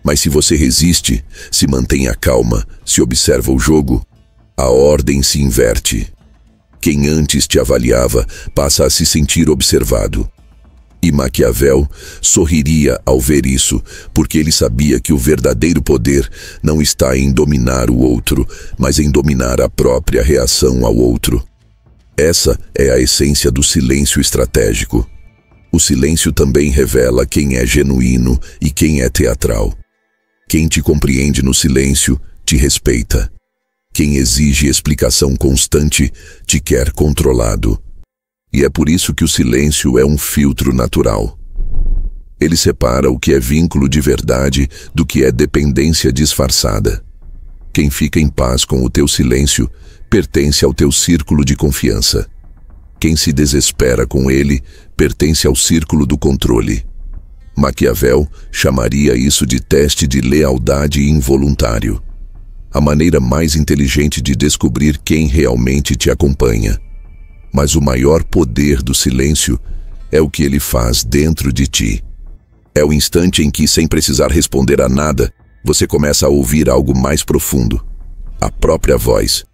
Mas se você resiste, se mantém a calma, se observa o jogo, a ordem se inverte. Quem antes te avaliava passa a se sentir observado. E Maquiavel sorriria ao ver isso, porque ele sabia que o verdadeiro poder não está em dominar o outro, mas em dominar a própria reação ao outro. Essa é a essência do silêncio estratégico. O silêncio também revela quem é genuíno e quem é teatral. Quem te compreende no silêncio te respeita. Quem exige explicação constante te quer controlado. E é por isso que o silêncio é um filtro natural. Ele separa o que é vínculo de verdade do que é dependência disfarçada. Quem fica em paz com o teu silêncio pertence ao teu círculo de confiança. Quem se desespera com ele pertence ao círculo do controle. Maquiavel chamaria isso de teste de lealdade involuntário. A maneira mais inteligente de descobrir quem realmente te acompanha. Mas o maior poder do silêncio é o que ele faz dentro de ti. É o instante em que, sem precisar responder a nada, você começa a ouvir algo mais profundo. A própria voz.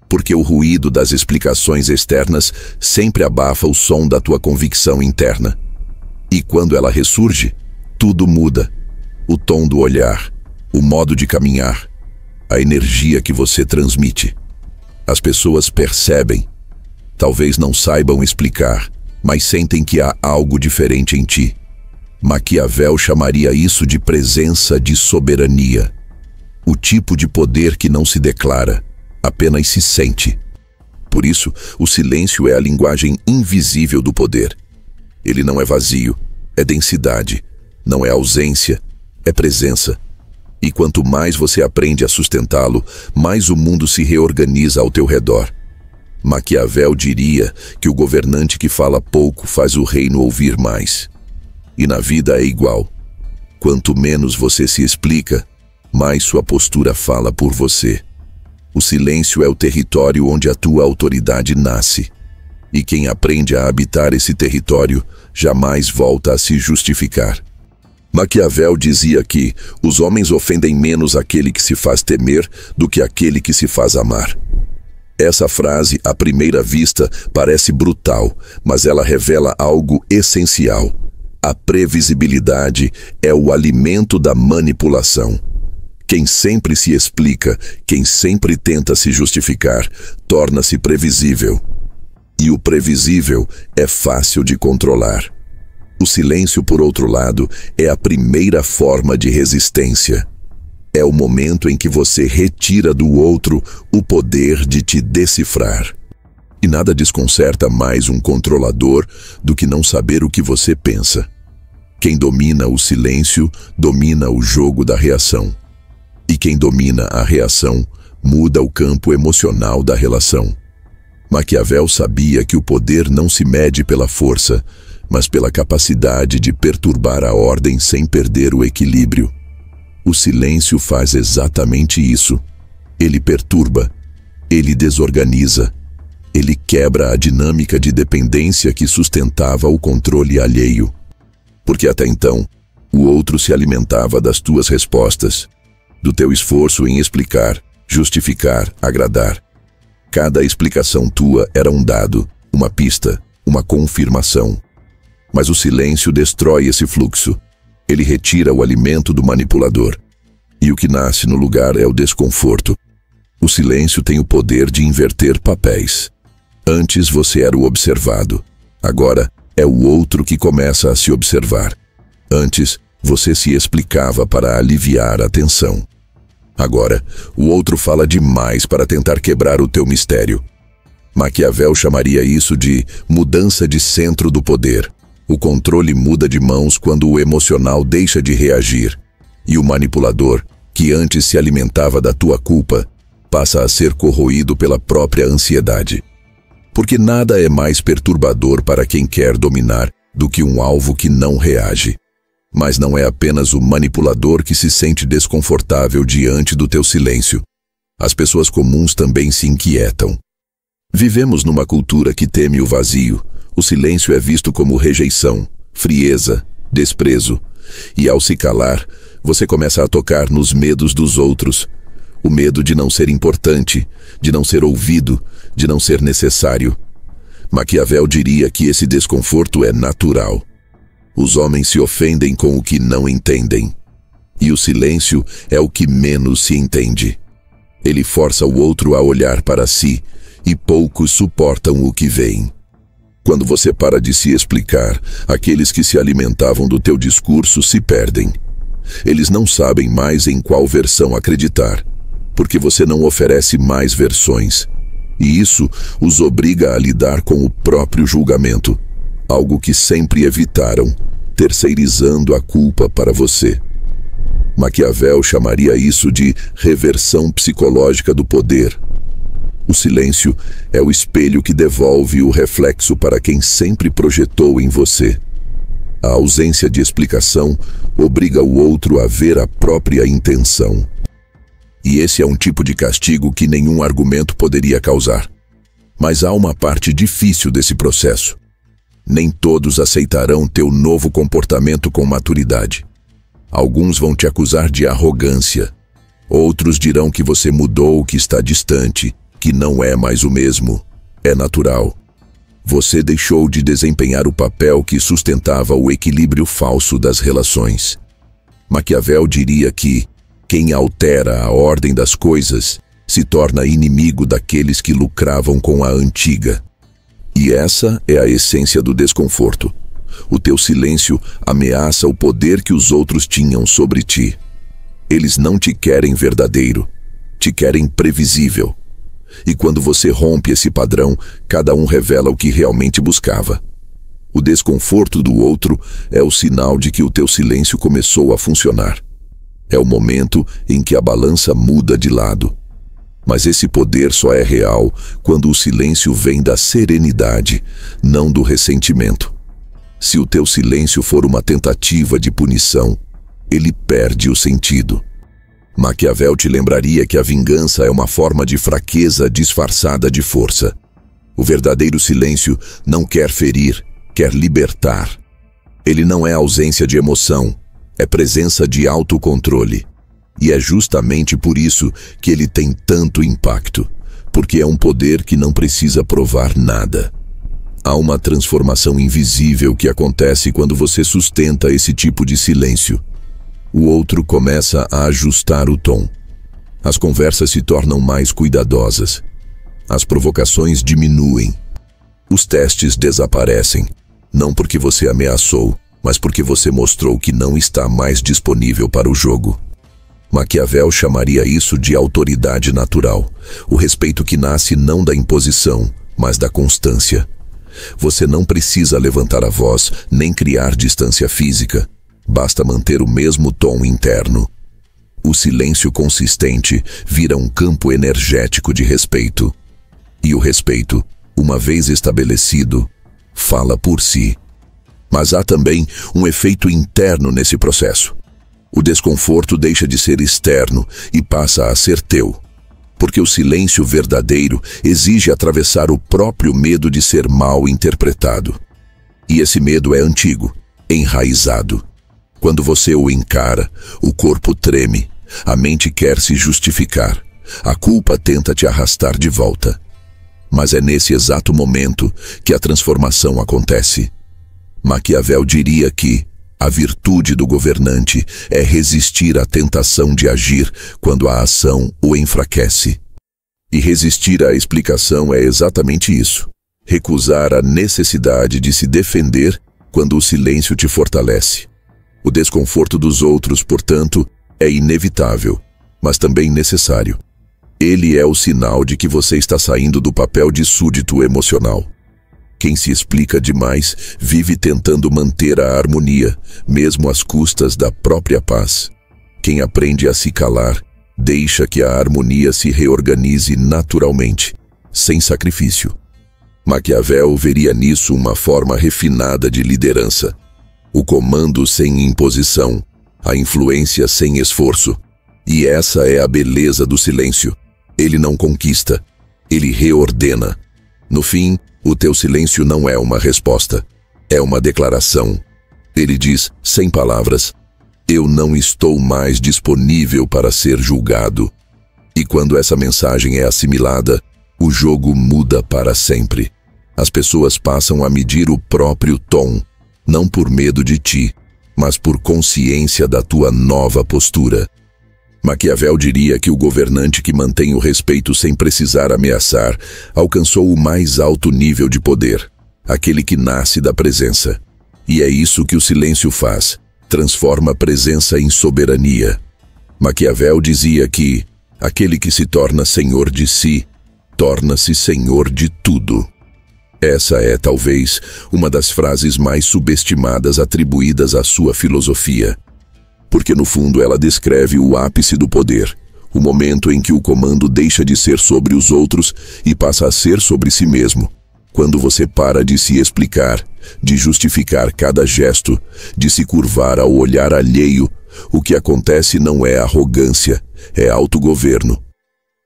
Porque o ruído das explicações externas sempre abafa o som da tua convicção interna. E quando ela ressurge, tudo muda. O tom do olhar, o modo de caminhar, a energia que você transmite. As pessoas percebem. Talvez não saibam explicar, mas sentem que há algo diferente em ti. Maquiavel chamaria isso de presença de soberania. O tipo de poder que não se declara, apenas se sente. Por isso, o silêncio é a linguagem invisível do poder. Ele não é vazio, é densidade. Não é ausência, é presença. E quanto mais você aprende a sustentá-lo, mais o mundo se reorganiza ao teu redor. Maquiavel diria que o governante que fala pouco faz o reino ouvir mais. E na vida é igual. Quanto menos você se explica, mais sua postura fala por você. O silêncio é o território onde a tua autoridade nasce. E quem aprende a habitar esse território jamais volta a se justificar. Maquiavel dizia que os homens ofendem menos aquele que se faz temer do que aquele que se faz amar. Essa frase, à primeira vista, parece brutal, mas ela revela algo essencial. A previsibilidade é o alimento da manipulação. Quem sempre se explica, quem sempre tenta se justificar, torna-se previsível. E o previsível é fácil de controlar. O silêncio, por outro lado, é a primeira forma de resistência. É o momento em que você retira do outro o poder de te decifrar. E nada desconcerta mais um controlador do que não saber o que você pensa. Quem domina o silêncio, domina o jogo da reação. E quem domina a reação, muda o campo emocional da relação. Maquiavel sabia que o poder não se mede pela força, mas pela capacidade de perturbar a ordem sem perder o equilíbrio. O silêncio faz exatamente isso. Ele perturba, ele desorganiza, ele quebra a dinâmica de dependência que sustentava o controle alheio. Porque até então, o outro se alimentava das tuas respostas, do teu esforço em explicar, justificar, agradar. Cada explicação tua era um dado, uma pista, uma confirmação. Mas o silêncio destrói esse fluxo. Ele retira o alimento do manipulador. E o que nasce no lugar é o desconforto. O silêncio tem o poder de inverter papéis. Antes você era o observado. Agora é o outro que começa a se observar. Antes você se explicava para aliviar a tensão. Agora o outro fala demais para tentar quebrar o teu mistério. Maquiavel chamaria isso de mudança de centro do poder. O controle muda de mãos quando o emocional deixa de reagir. E o manipulador, que antes se alimentava da tua culpa, passa a ser corroído pela própria ansiedade. Porque nada é mais perturbador para quem quer dominar do que um alvo que não reage. Mas não é apenas o manipulador que se sente desconfortável diante do teu silêncio. As pessoas comuns também se inquietam. Vivemos numa cultura que teme o vazio. O silêncio é visto como rejeição, frieza, desprezo. E ao se calar, Você começa a tocar nos medos dos outros. O medo de não ser importante, de não ser ouvido, de não ser necessário. Maquiavel diria que esse desconforto é natural. Os homens se ofendem com o que não entendem. E o silêncio é o que menos se entende. Ele força o outro a olhar para si, e poucos suportam o que veem. Quando você para de se explicar, aqueles que se alimentavam do teu discurso se perdem. Eles não sabem mais em qual versão acreditar, porque você não oferece mais versões. E isso os obriga a lidar com o próprio julgamento, algo que sempre evitaram, terceirizando a culpa para você. Maquiavel chamaria isso de reversão psicológica do poder. O silêncio é o espelho que devolve o reflexo para quem sempre projetou em você. A ausência de explicação obriga o outro a ver a própria intenção. E esse é um tipo de castigo que nenhum argumento poderia causar. Mas há uma parte difícil desse processo. Nem todos aceitarão teu novo comportamento com maturidade. Alguns vão te acusar de arrogância. Outros dirão que você mudou, que está distante, que não é mais o mesmo. É natural. Você deixou de desempenhar o papel que sustentava o equilíbrio falso das relações. Maquiavel diria que quem altera a ordem das coisas se torna inimigo daqueles que lucravam com a antiga. E essa é a essência do desconforto. O teu silêncio ameaça o poder que os outros tinham sobre ti. Eles não te querem verdadeiro, te querem previsível. E quando você rompe esse padrão, cada um revela o que realmente buscava. O desconforto do outro é o sinal de que o teu silêncio começou a funcionar. É o momento em que a balança muda de lado. Mas esse poder só é real quando o silêncio vem da serenidade, não do ressentimento. Se o teu silêncio for uma tentativa de punição, ele perde o sentido. Maquiavel te lembraria que a vingança é uma forma de fraqueza disfarçada de força. O verdadeiro silêncio não quer ferir, quer libertar. Ele não é ausência de emoção, é presença de autocontrole. E é justamente por isso que ele tem tanto impacto, porque é um poder que não precisa provar nada. Há uma transformação invisível que acontece quando você sustenta esse tipo de silêncio. O outro começa a ajustar o tom. As conversas se tornam mais cuidadosas. As provocações diminuem. Os testes desaparecem, não porque você ameaçou, mas porque você mostrou que não está mais disponível para o jogo. Maquiavel chamaria isso de autoridade natural, o respeito que nasce não da imposição, mas da constância. Você não precisa levantar a voz, nem criar distância física. Basta manter o mesmo tom interno. O silêncio consistente vira um campo energético de respeito. E o respeito, uma vez estabelecido, fala por si. Mas há também um efeito interno nesse processo. O desconforto deixa de ser externo e passa a ser teu. Porque o silêncio verdadeiro exige atravessar o próprio medo de ser mal interpretado. E esse medo é antigo, enraizado. Quando você o encara, o corpo treme, a mente quer se justificar, a culpa tenta te arrastar de volta. Mas é nesse exato momento que a transformação acontece. Maquiavel diria que a virtude do governante é resistir à tentação de agir quando a ação o enfraquece. E resistir à explicação é exatamente isso. Recusar a necessidade de se defender quando o silêncio te fortalece. O desconforto dos outros, portanto, é inevitável, mas também necessário. Ele é o sinal de que você está saindo do papel de súdito emocional. Quem se explica demais vive tentando manter a harmonia, mesmo às custas da própria paz. Quem aprende a se calar, deixa que a harmonia se reorganize naturalmente, sem sacrifício. Maquiavel veria nisso uma forma refinada de liderança. O comando sem imposição, a influência sem esforço. E essa é a beleza do silêncio. Ele não conquista, ele reordena. No fim, o teu silêncio não é uma resposta, é uma declaração. Ele diz, sem palavras, Eu não estou mais disponível para ser julgado. E quando essa mensagem é assimilada, o jogo muda para sempre. As pessoas passam a medir o próprio tom, não por medo de ti, mas por consciência da tua nova postura. Maquiavel diria que o governante que mantém o respeito sem precisar ameaçar alcançou o mais alto nível de poder, aquele que nasce da presença. E é isso que o silêncio faz, transforma a presença em soberania. Maquiavel dizia que aquele que se torna senhor de si, torna-se senhor de tudo. Essa é, talvez, uma das frases mais subestimadas atribuídas à sua filosofia. Porque, no fundo, ela descreve o ápice do poder, o momento em que o comando deixa de ser sobre os outros e passa a ser sobre si mesmo. Quando você para de se explicar, de justificar cada gesto, de se curvar ao olhar alheio, o que acontece não é arrogância, é autogoverno.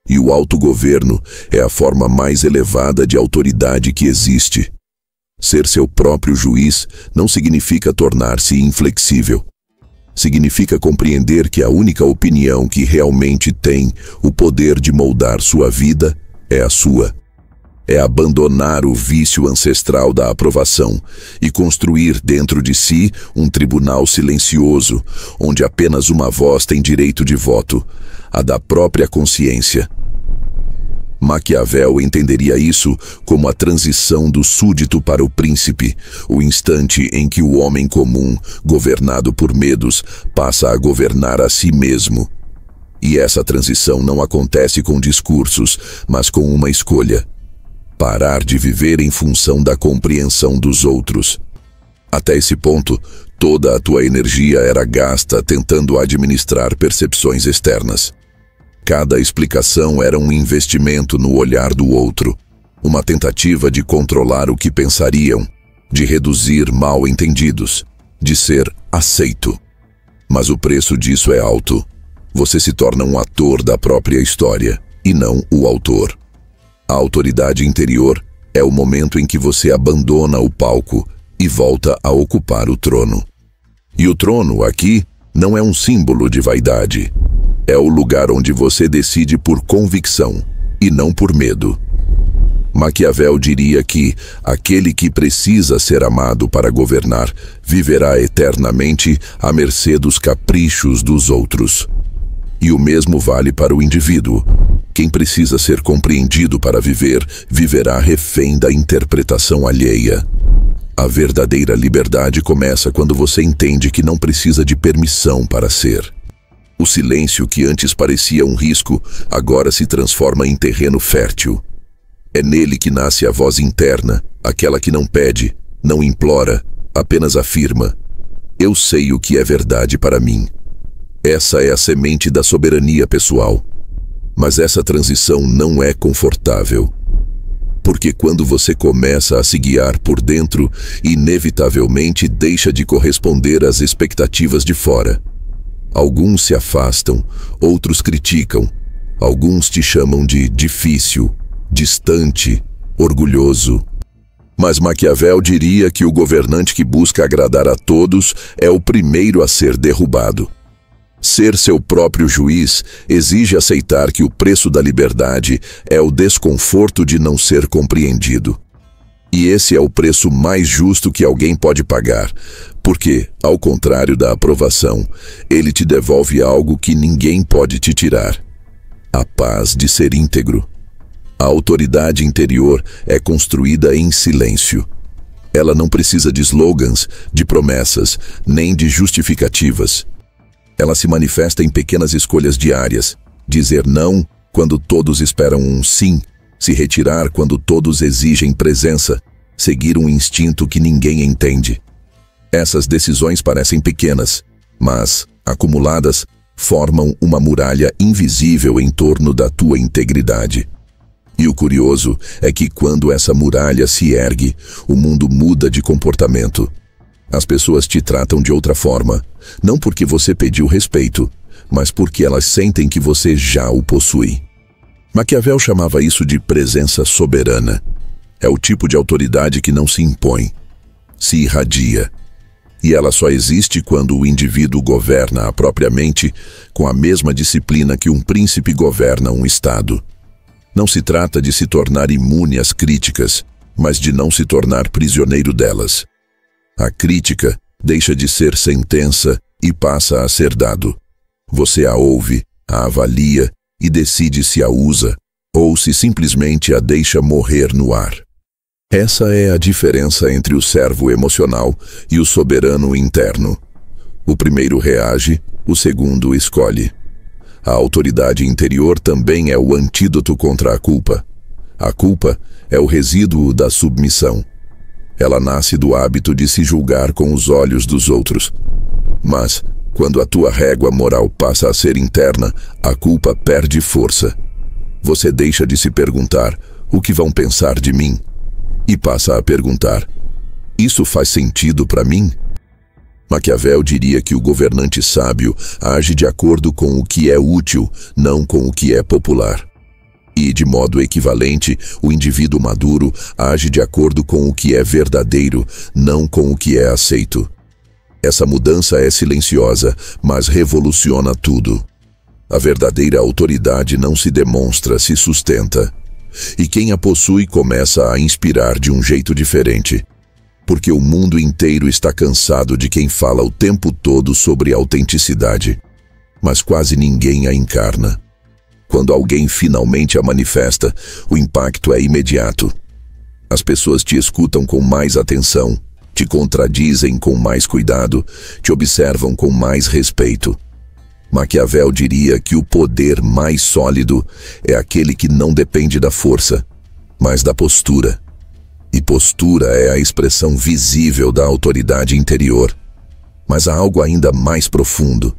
E o autogoverno é a forma mais elevada de autoridade que existe. Ser seu próprio juiz não significa tornar-se inflexível. Significa compreender que a única opinião que realmente tem o poder de moldar sua vida é a sua. É abandonar o vício ancestral da aprovação e construir dentro de si um tribunal silencioso, onde apenas uma voz tem direito de voto, a da própria consciência. Maquiavel entenderia isso como a transição do súdito para o príncipe, o instante em que o homem comum, governado por medos, passa a governar a si mesmo. E essa transição não acontece com discursos, mas com uma escolha: parar de viver em função da compreensão dos outros. Até esse ponto, toda a tua energia era gasta tentando administrar percepções externas. Cada explicação era um investimento no olhar do outro, uma tentativa de controlar o que pensariam, de reduzir mal-entendidos, de ser aceito. Mas o preço disso é alto. Você se torna um ator da própria história, e não o autor. A autoridade interior é o momento em que você abandona o palco e volta a ocupar o trono. E o trono, aqui, não é um símbolo de vaidade. É o lugar onde você decide por convicção e não por medo. Maquiavel diria que aquele que precisa ser amado para governar viverá eternamente à mercê dos caprichos dos outros. E o mesmo vale para o indivíduo. Quem precisa ser compreendido para viver, viverá refém da interpretação alheia. A verdadeira liberdade começa quando você entende que não precisa de permissão para ser. O silêncio que antes parecia um risco, agora se transforma em terreno fértil. É nele que nasce a voz interna, aquela que não pede, não implora, apenas afirma: eu sei o que é verdade para mim. Essa é a semente da soberania pessoal. Mas essa transição não é confortável. Porque quando você começa a se guiar por dentro, inevitavelmente deixa de corresponder às expectativas de fora. Alguns se afastam, outros criticam, alguns te chamam de difícil, distante, orgulhoso. Mas Maquiavel diria que o governante que busca agradar a todos é o primeiro a ser derrubado. Ser seu próprio juiz exige aceitar que o preço da liberdade é o desconforto de não ser compreendido. E esse é o preço mais justo que alguém pode pagar, porque, ao contrário da aprovação, ele te devolve algo que ninguém pode te tirar: a paz de ser íntegro. A autoridade interior é construída em silêncio. Ela não precisa de slogans, de promessas, nem de justificativas. Ela se manifesta em pequenas escolhas diárias: dizer não quando todos esperam um sim, se retirar quando todos exigem presença, seguir um instinto que ninguém entende. Essas decisões parecem pequenas, mas, acumuladas, formam uma muralha invisível em torno da tua integridade. E o curioso é que quando essa muralha se ergue, o mundo muda de comportamento. As pessoas te tratam de outra forma, não porque você pediu respeito, mas porque elas sentem que você já o possui. Maquiavel chamava isso de presença soberana. É o tipo de autoridade que não se impõe, se irradia. E ela só existe quando o indivíduo governa a própria mente com a mesma disciplina que um príncipe governa um estado. Não se trata de se tornar imune às críticas, mas de não se tornar prisioneiro delas. A crítica deixa de ser sentença e passa a ser dado. Você a ouve, a avalia e decide se a usa ou se simplesmente a deixa morrer no ar. Essa é a diferença entre o servo emocional e o soberano interno. O primeiro reage, o segundo escolhe. A autoridade interior também é o antídoto contra a culpa. A culpa é o resíduo da submissão. Ela nasce do hábito de se julgar com os olhos dos outros. Mas, quando a tua régua moral passa a ser interna, a culpa perde força. Você deixa de se perguntar, o que vão pensar de mim? E passa a perguntar, isso faz sentido para mim? Maquiavel diria que o governante sábio age de acordo com o que é útil, não com o que é popular. E, de modo equivalente, o indivíduo maduro age de acordo com o que é verdadeiro, não com o que é aceito. Essa mudança é silenciosa, mas revoluciona tudo. A verdadeira autoridade não se demonstra, se sustenta. E quem a possui começa a inspirar de um jeito diferente. Porque o mundo inteiro está cansado de quem fala o tempo todo sobre autenticidade. Mas quase ninguém a encarna. Quando alguém finalmente a manifesta, o impacto é imediato. As pessoas te escutam com mais atenção, te contradizem com mais cuidado, te observam com mais respeito. Maquiavel diria que o poder mais sólido é aquele que não depende da força, mas da postura. E postura é a expressão visível da autoridade interior. Mas há algo ainda mais profundo.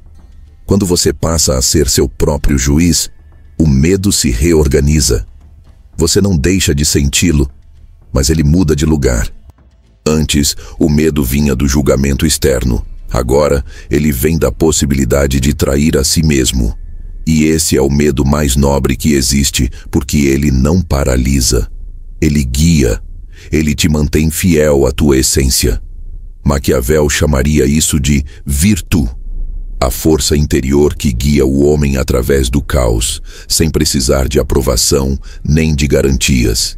Quando você passa a ser seu próprio juiz, o medo se reorganiza. Você não deixa de senti-lo, mas ele muda de lugar. Antes, o medo vinha do julgamento externo. Agora, ele vem da possibilidade de trair a si mesmo. E esse é o medo mais nobre que existe, porque ele não paralisa. Ele guia. Ele te mantém fiel à tua essência. Maquiavel chamaria isso de virtu. A força interior que guia o homem através do caos, sem precisar de aprovação nem de garantias.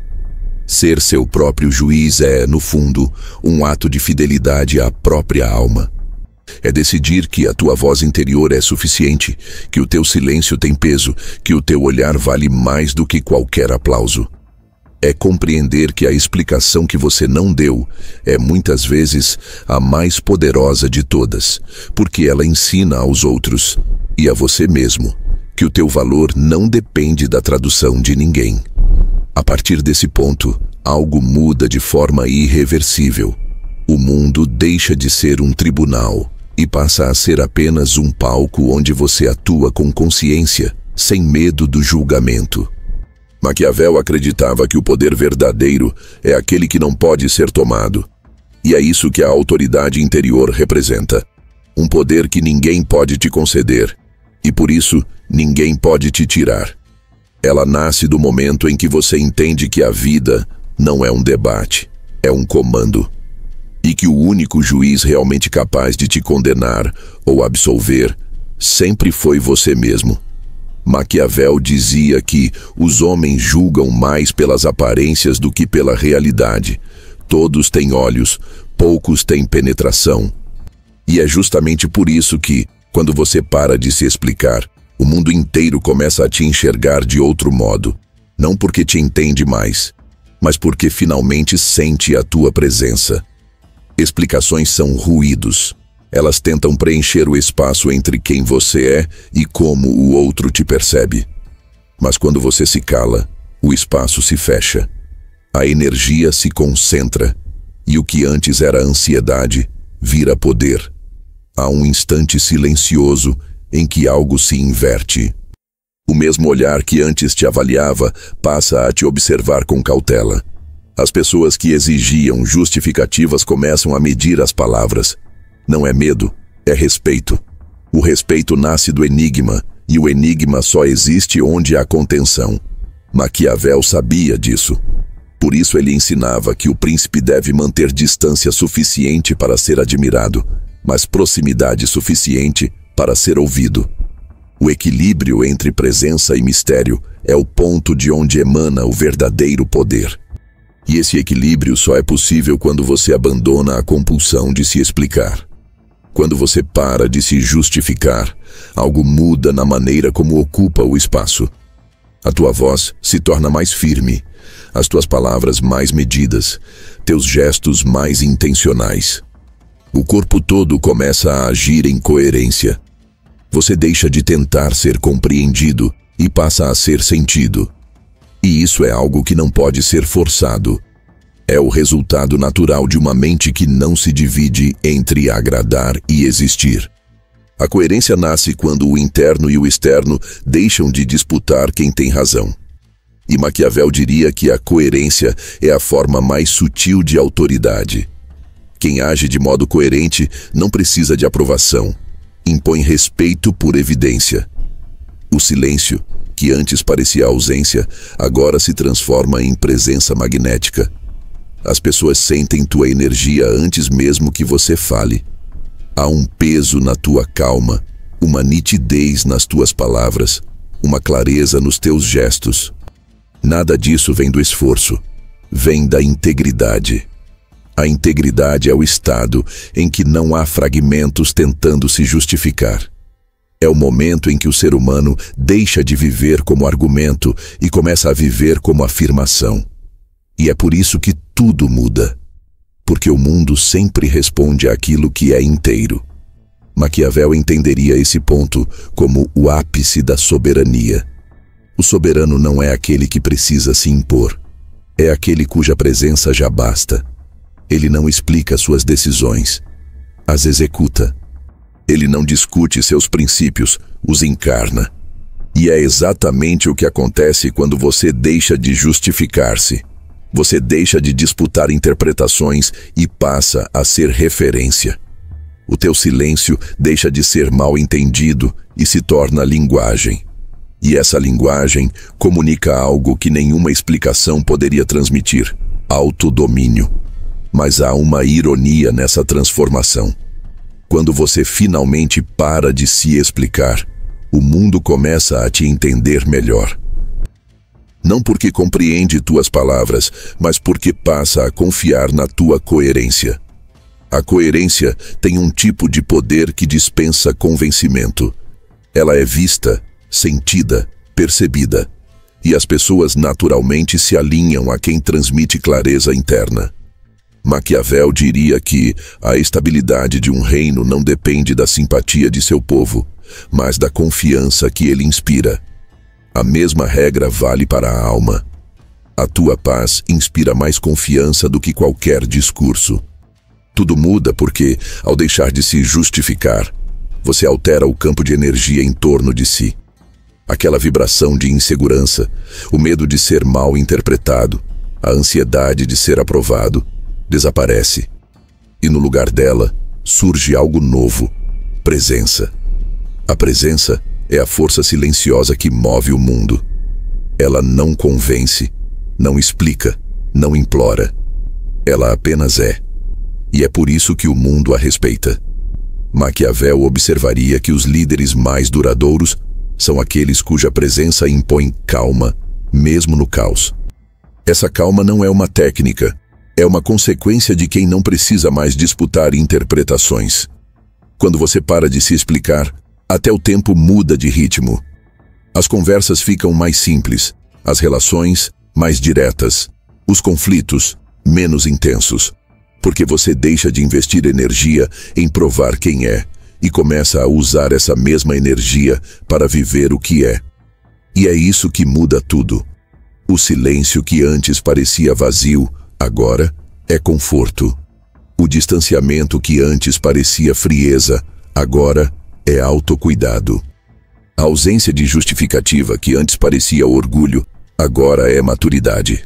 Ser seu próprio juiz é, no fundo, um ato de fidelidade à própria alma. É decidir que a tua voz interior é suficiente, que o teu silêncio tem peso, que o teu olhar vale mais do que qualquer aplauso. É compreender que a explicação que você não deu é muitas vezes a mais poderosa de todas, porque ela ensina aos outros e a você mesmo que o teu valor não depende da tradução de ninguém. A partir desse ponto, algo muda de forma irreversível. O mundo deixa de ser um tribunal e passa a ser apenas um palco onde você atua com consciência, sem medo do julgamento. Maquiavel acreditava que o poder verdadeiro é aquele que não pode ser tomado. E é isso que a autoridade interior representa. Um poder que ninguém pode te conceder, e por isso ninguém pode te tirar. Ela nasce do momento em que você entende que a vida não é um debate, é um comando. E que o único juiz realmente capaz de te condenar ou absolver sempre foi você mesmo. Maquiavel dizia que os homens julgam mais pelas aparências do que pela realidade. Todos têm olhos, poucos têm penetração. E é justamente por isso que, quando você para de se explicar, o mundo inteiro começa a te enxergar de outro modo. Não porque te entende mais, mas porque finalmente sente a tua presença. Explicações são ruídos. Elas tentam preencher o espaço entre quem você é e como o outro te percebe. Mas quando você se cala, o espaço se fecha. A energia se concentra e o que antes era ansiedade vira poder. Há um instante silencioso em que algo se inverte. O mesmo olhar que antes te avaliava passa a te observar com cautela. As pessoas que exigiam justificativas começam a medir as palavras. Não é medo, é respeito. O respeito nasce do enigma, e o enigma só existe onde há contenção. Maquiavel sabia disso. Por isso ele ensinava que o príncipe deve manter distância suficiente para ser admirado, mas proximidade suficiente para ser ouvido. O equilíbrio entre presença e mistério é o ponto de onde emana o verdadeiro poder. E esse equilíbrio só é possível quando você abandona a compulsão de se explicar. Quando você para de se justificar, algo muda na maneira como ocupa o espaço. A tua voz se torna mais firme, as tuas palavras mais medidas, teus gestos mais intencionais. O corpo todo começa a agir em coerência. Você deixa de tentar ser compreendido e passa a ser sentido. E isso é algo que não pode ser forçado. É o resultado natural de uma mente que não se divide entre agradar e existir. A coerência nasce quando o interno e o externo deixam de disputar quem tem razão. E Maquiavel diria que a coerência é a forma mais sutil de autoridade. Quem age de modo coerente não precisa de aprovação. Impõe respeito por evidência. O silêncio, que antes parecia ausência, agora se transforma em presença magnética. As pessoas sentem tua energia antes mesmo que você fale. Há um peso na tua calma, uma nitidez nas tuas palavras, uma clareza nos teus gestos. Nada disso vem do esforço, vem da integridade. A integridade é o estado em que não há fragmentos tentando se justificar. É o momento em que o ser humano deixa de viver como argumento e começa a viver como afirmação. E é por isso que tudo muda. Porque o mundo sempre responde àquilo que é inteiro. Maquiavel entenderia esse ponto como o ápice da soberania. O soberano não é aquele que precisa se impor. É aquele cuja presença já basta. Ele não explica suas decisões. As executa. Ele não discute seus princípios, os encarna. E é exatamente o que acontece quando você deixa de justificar-se. Você deixa de disputar interpretações e passa a ser referência. O teu silêncio deixa de ser mal entendido e se torna linguagem. E essa linguagem comunica algo que nenhuma explicação poderia transmitir: autodomínio. Mas há uma ironia nessa transformação. Quando você finalmente para de se explicar, o mundo começa a te entender melhor. Não porque compreende tuas palavras, mas porque passa a confiar na tua coerência. A coerência tem um tipo de poder que dispensa convencimento. Ela é vista, sentida, percebida, e as pessoas naturalmente se alinham a quem transmite clareza interna. Maquiavel diria que a estabilidade de um reino não depende da simpatia de seu povo, mas da confiança que ele inspira. A mesma regra vale para a alma. A tua paz inspira mais confiança do que qualquer discurso. Tudo muda porque, ao deixar de se justificar, você altera o campo de energia em torno de si. Aquela vibração de insegurança, o medo de ser mal interpretado, a ansiedade de ser aprovado, desaparece. E no lugar dela, surge algo novo: presença. A presença é a força silenciosa que move o mundo. Ela não convence, não explica, não implora. Ela apenas é. E é por isso que o mundo a respeita. Maquiavel observaria que os líderes mais duradouros são aqueles cuja presença impõe calma, mesmo no caos. Essa calma não é uma técnica, é uma consequência de quem não precisa mais disputar interpretações. Quando você para de se explicar, até o tempo muda de ritmo. As conversas ficam mais simples, as relações mais diretas, os conflitos menos intensos, porque você deixa de investir energia em provar quem é e começa a usar essa mesma energia para viver o que é. E é isso que muda tudo. O silêncio que antes parecia vazio, agora é conforto. O distanciamento que antes parecia frieza, agora é autocuidado. A ausência de justificativa que antes parecia orgulho, agora é maturidade.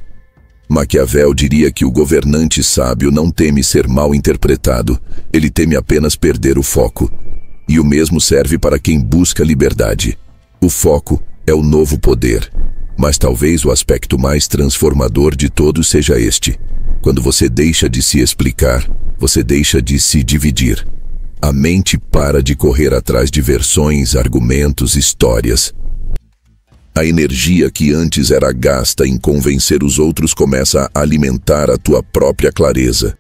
Maquiavel diria que o governante sábio não teme ser mal interpretado, ele teme apenas perder o foco. E o mesmo serve para quem busca liberdade. O foco é o novo poder, mas talvez o aspecto mais transformador de todos seja este: quando você deixa de se explicar, você deixa de se dividir. A mente para de correr atrás de versões, argumentos, histórias. A energia que antes era gasta em convencer os outros começa a alimentar a tua própria clareza.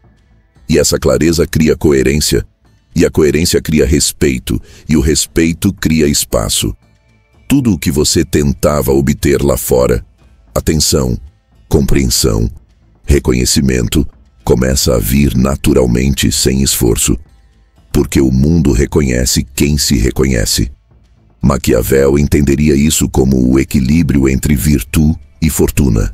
E essa clareza cria coerência, e a coerência cria respeito, e o respeito cria espaço. Tudo o que você tentava obter lá fora, atenção, compreensão, reconhecimento, começa a vir naturalmente sem esforço. Porque o mundo reconhece quem se reconhece. Maquiavel entenderia isso como o equilíbrio entre virtude e fortuna.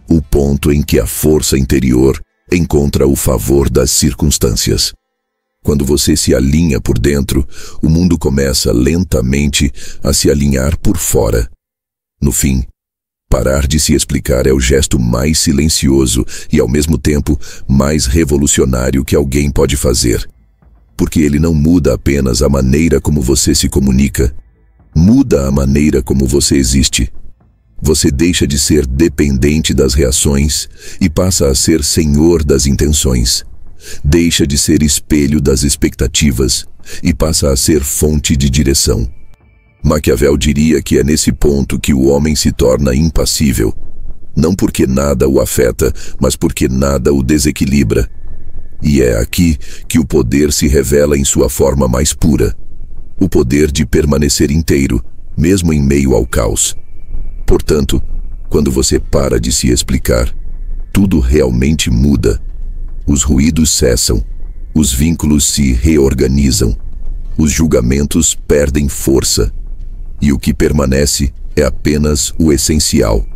O ponto em que a força interior encontra o favor das circunstâncias. Quando você se alinha por dentro, o mundo começa lentamente a se alinhar por fora. No fim, parar de se explicar é o gesto mais silencioso e, ao mesmo tempo, mais revolucionário que alguém pode fazer. Porque ele não muda apenas a maneira como você se comunica, muda a maneira como você existe. Você deixa de ser dependente das reações e passa a ser senhor das intenções. Deixa de ser espelho das expectativas e passa a ser fonte de direção. Maquiavel diria que é nesse ponto que o homem se torna impassível. Não porque nada o afeta, mas porque nada o desequilibra. E é aqui que o poder se revela em sua forma mais pura. O poder de permanecer inteiro, mesmo em meio ao caos. Portanto, quando você para de se explicar, tudo realmente muda. Os ruídos cessam, os vínculos se reorganizam, os julgamentos perdem força, e o que permanece é apenas o essencial,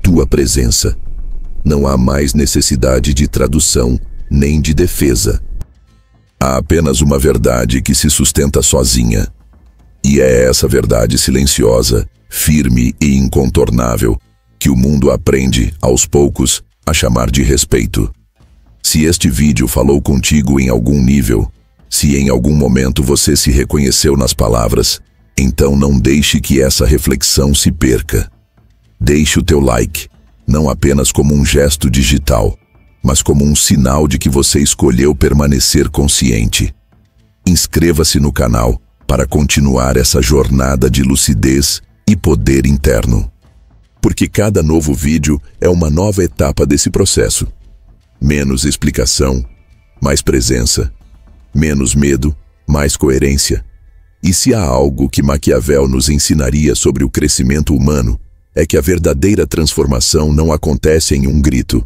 tua presença. Não há mais necessidade de tradução, nem de defesa. Há apenas uma verdade que se sustenta sozinha. E é essa verdade silenciosa, firme e incontornável, que o mundo aprende, aos poucos, a chamar de respeito. Se este vídeo falou contigo em algum nível, se em algum momento você se reconheceu nas palavras, então não deixe que essa reflexão se perca. Deixe o teu like, não apenas como um gesto digital, mas como um sinal de que você escolheu permanecer consciente. Inscreva-se no canal para continuar essa jornada de lucidez e poder interno. Porque cada novo vídeo é uma nova etapa desse processo. Menos explicação, mais presença. Menos medo, mais coerência. E se há algo que Maquiavel nos ensinaria sobre o crescimento humano, é que a verdadeira transformação não acontece em um grito,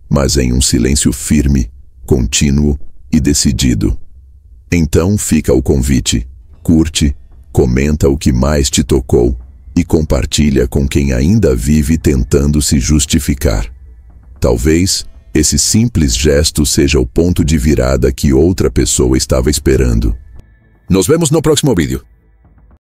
mas em um silêncio firme, contínuo e decidido. Então fica o convite, curte, comenta o que mais te tocou e compartilha com quem ainda vive tentando se justificar. Talvez esse simples gesto seja o ponto de virada que outra pessoa estava esperando. Nos vemos no próximo vídeo.